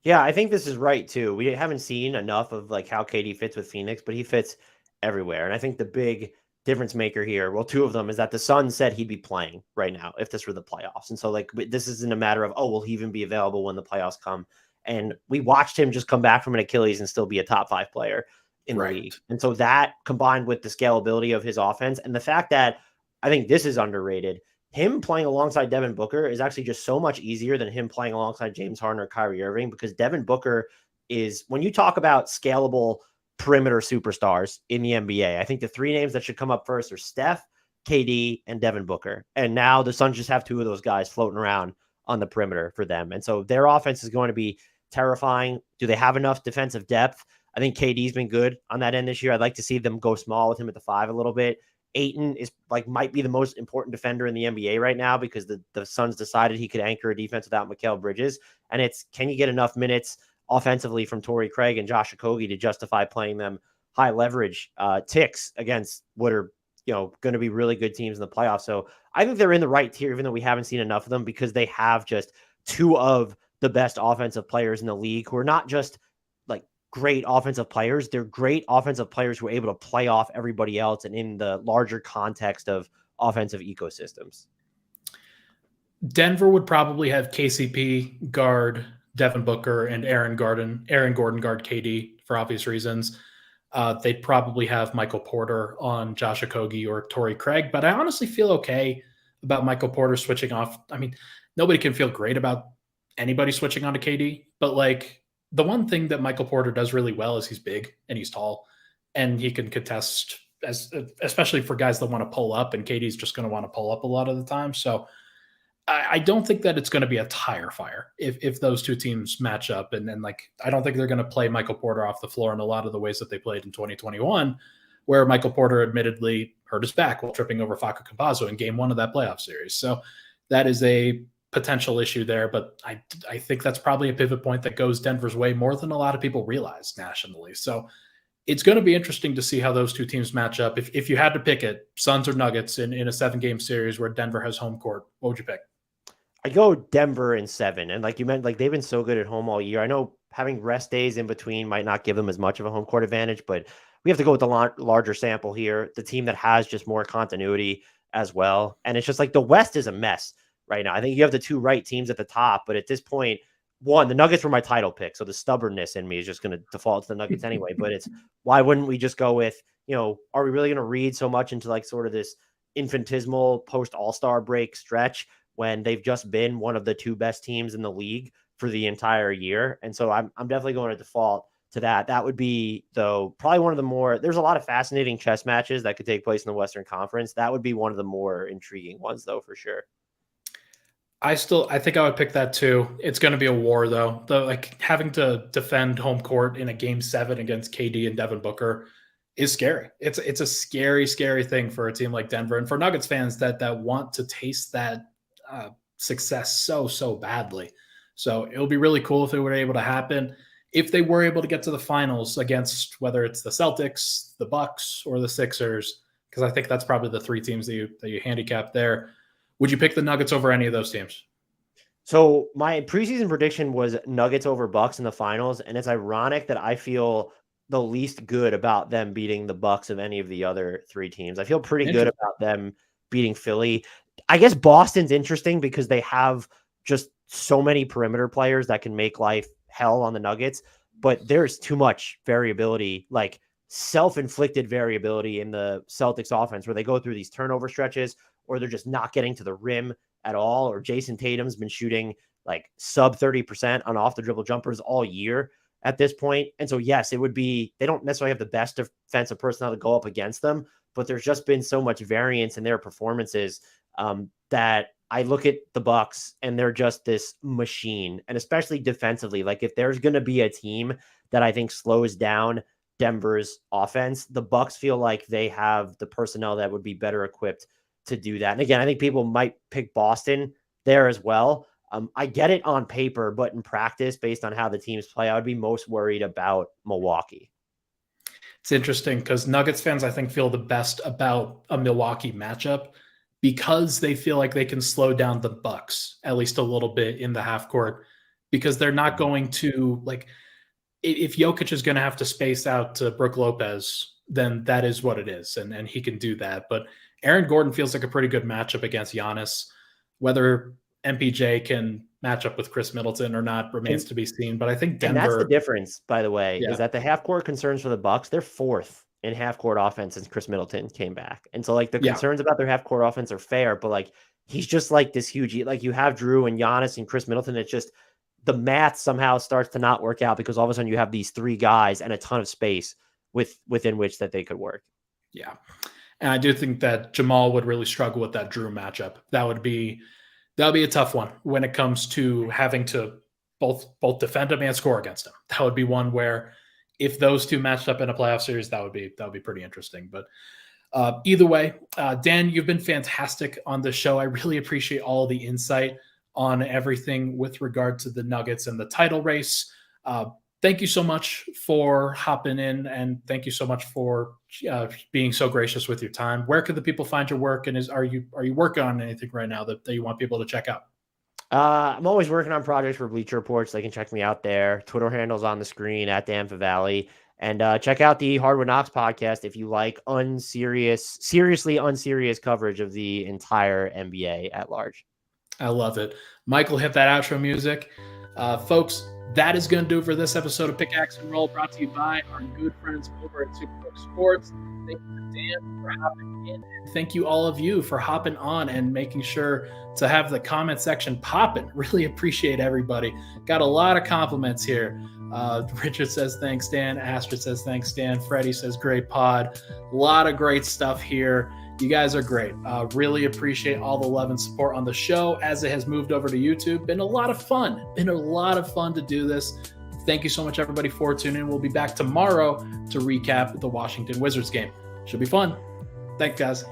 Yeah, I think this is right too. We haven't seen enough of how KD fits with Phoenix, but he fits everywhere. And I think the big difference maker here, well, two of them, is that the Suns said he'd be playing right now if this were the playoffs. And so this isn't a matter of, will he even be available when the playoffs come? And we watched him just come back from an Achilles and still be a top 5 player in the league. And so that combined with the scalability of his offense and the fact that I think this is underrated, him playing alongside Devin Booker is actually just so much easier than him playing alongside James Harden or Kyrie Irving, because Devin Booker is, when you talk about scalable perimeter superstars in the NBA, I think the 3 names that should come up first are Steph, KD, and Devin Booker. And now the Suns just have 2 of those guys floating around on the perimeter for them. And so their offense is going to be terrifying. Do they have enough defensive depth? I think KD's been good on that end this year. I'd like to see them go small with him at the 5 a little bit. Ayton is might be the most important defender in the NBA right now because the Suns decided he could anchor a defense without Mikal Bridges. And it's, can you get enough minutes offensively from Torrey Craig and Josh Okogie to justify playing them high leverage ticks against what are, going to be really good teams in the playoffs. So I think they're in the right tier, even though we haven't seen enough of them, because they have just 2 of the best offensive players in the league who are not just great offensive players. They're great offensive players who are able to play off everybody else and in the larger context of offensive ecosystems. Denver would probably have KCP guard Devin Booker and Aaron Gordon guard KD for obvious reasons. They'd probably have Michael Porter on Josh Okogie or Torrey Craig, but I honestly feel okay about Michael Porter switching off. Nobody can feel great about anybody switching on to KD, but the one thing that Michael Porter does really well is he's big and he's tall and he can contest, especially for guys that want to pull up, and KD's just going to want to pull up a lot of the time. So I don't think that it's going to be a tire fire if those 2 teams match up. And I don't think they're going to play Michael Porter off the floor in a lot of the ways that they played in 2021, where Michael Porter admittedly hurt his back while tripping over Facu Campazzo in game 1 of that playoff series. So that is a potential issue there, but I think that's probably a pivot point that goes Denver's way more than a lot of people realize nationally. So it's going to be interesting to see how those 2 teams match up. If you had to pick it, Suns or Nuggets in a 7-game series where Denver has home court, what would you pick? I go Denver in 7. And like you meant, they've been so good at home all year. I know having rest days in between might not give them as much of a home court advantage, but we have to go with the larger sample here, the team that has just more continuity as well. And it's just like the West is a mess right now. I think you have the two right teams at the top, but at this point, one, the Nuggets were my title pick, so the stubbornness in me is just going to default to the Nuggets anyway. But it's why wouldn't we just go with, are we really going to read so much into like sort of this infinitesimal post All-Star break stretch when they've just been one of the two best teams in the league for the entire year? And so I'm definitely going to default to that. That would be, though, probably one of the more, there's a lot of fascinating chess matches that could take place in the Western Conference. That would be one of the more intriguing ones, though, for sure. I think I would pick that too. It's going to be a war, though. Like having to defend home court in a game 7 against KD and Devin Booker is scary. It's a scary, scary thing for a team like Denver and for Nuggets fans that want to taste that success so badly. So it'll be really cool if it were able to happen. If they were able to get to the finals against whether it's the Celtics, the Bucks, or the Sixers, because I think that's probably the 3 teams that you handicap there. Would you pick the Nuggets over any of those teams? So my preseason prediction was Nuggets over Bucks in the finals, and it's ironic that I feel the least good about them beating the Bucks of any of the other 3 teams. I feel pretty good about them beating Philly. I guess Boston's interesting because they have just so many perimeter players that can make life hell on the Nuggets, but there's too much variability, like self-inflicted variability in the Celtics offense where they go through these turnover stretches or they're just not getting to the rim at all, or Jason Tatum's been shooting like sub 30% on off the dribble jumpers all year at this point. And so, yes, it would be, they don't necessarily have the best defensive personnel to go up against them, but there's just been so much variance in their performances that I look at the Bucks and they're just this machine. And especially defensively, like if there's going to be a team that I think slows down Denver's offense, the Bucks feel like they have the personnel that would be better equipped to do that. And again, I think people might pick Boston there as well. I get it on paper, but in practice, based on how the teams play, I would be most worried about Milwaukee. It's interesting because Nuggets fans, I think, feel the best about a Milwaukee matchup because they feel like they can slow down the Bucks at least a little bit in the half court, because they're not going to, like, if Jokić is going to have to space out to Brook Lopez, then that is what it is, and he can do that. But Aaron Gordon feels like a pretty good matchup against Giannis. Whether MPJ can match up with Chris Middleton or not remains to be seen. But I think Denver... And that's the difference, by the way, is that the half-court concerns for the Bucks, they're 4th in half-court offense since Chris Middleton came back. And so, like, the concerns about their half-court offense are fair, but, like, he's just, like, this huge... Like, you have Drew and Giannis and Chris Middleton. It's just the math somehow starts to not work out because all of a sudden you have these 3 guys and a ton of space within which that they could work. Yeah. And I do think that Jamal would really struggle with that Drew matchup. That would be a tough one when it comes to having to both defend him and score against him. That would be one where if those two matched up in a playoff series, that would be pretty interesting. But either way, Dan, you've been fantastic on the show. I really appreciate all the insight on everything with regard to the Nuggets and the title race. Thank you so much for hopping in, and thank you so much for being so gracious with your time. Where could the people find your work, and are you working on anything right now that you want people to check out? I'm always working on projects for Bleacher Reports. They can check me out there. Twitter handle's on the screen at Favale. And check out the Hardwood Knocks podcast if you like seriously unserious coverage of the entire NBA at large. I love it. Michael, hit that outro music. Folks, that is going to do it for this episode of Pickaxe and Roll, brought to you by our good friends over at Superbook Sports. Thank you to Dan for hopping in, and thank you all of you for hopping on and making sure to have the comment section popping. Really appreciate everybody. Got a lot of compliments here. Richard says thanks, Dan. Astrid says thanks, Dan. Freddie says great pod. A lot of great stuff here. You guys are great. Really appreciate all the love and support on the show as it has moved over to YouTube. Been a lot of fun. To do this. Thank you so much, everybody, for tuning in. We'll be back tomorrow to recap the Washington Wizards game. Should be fun. Thanks, guys.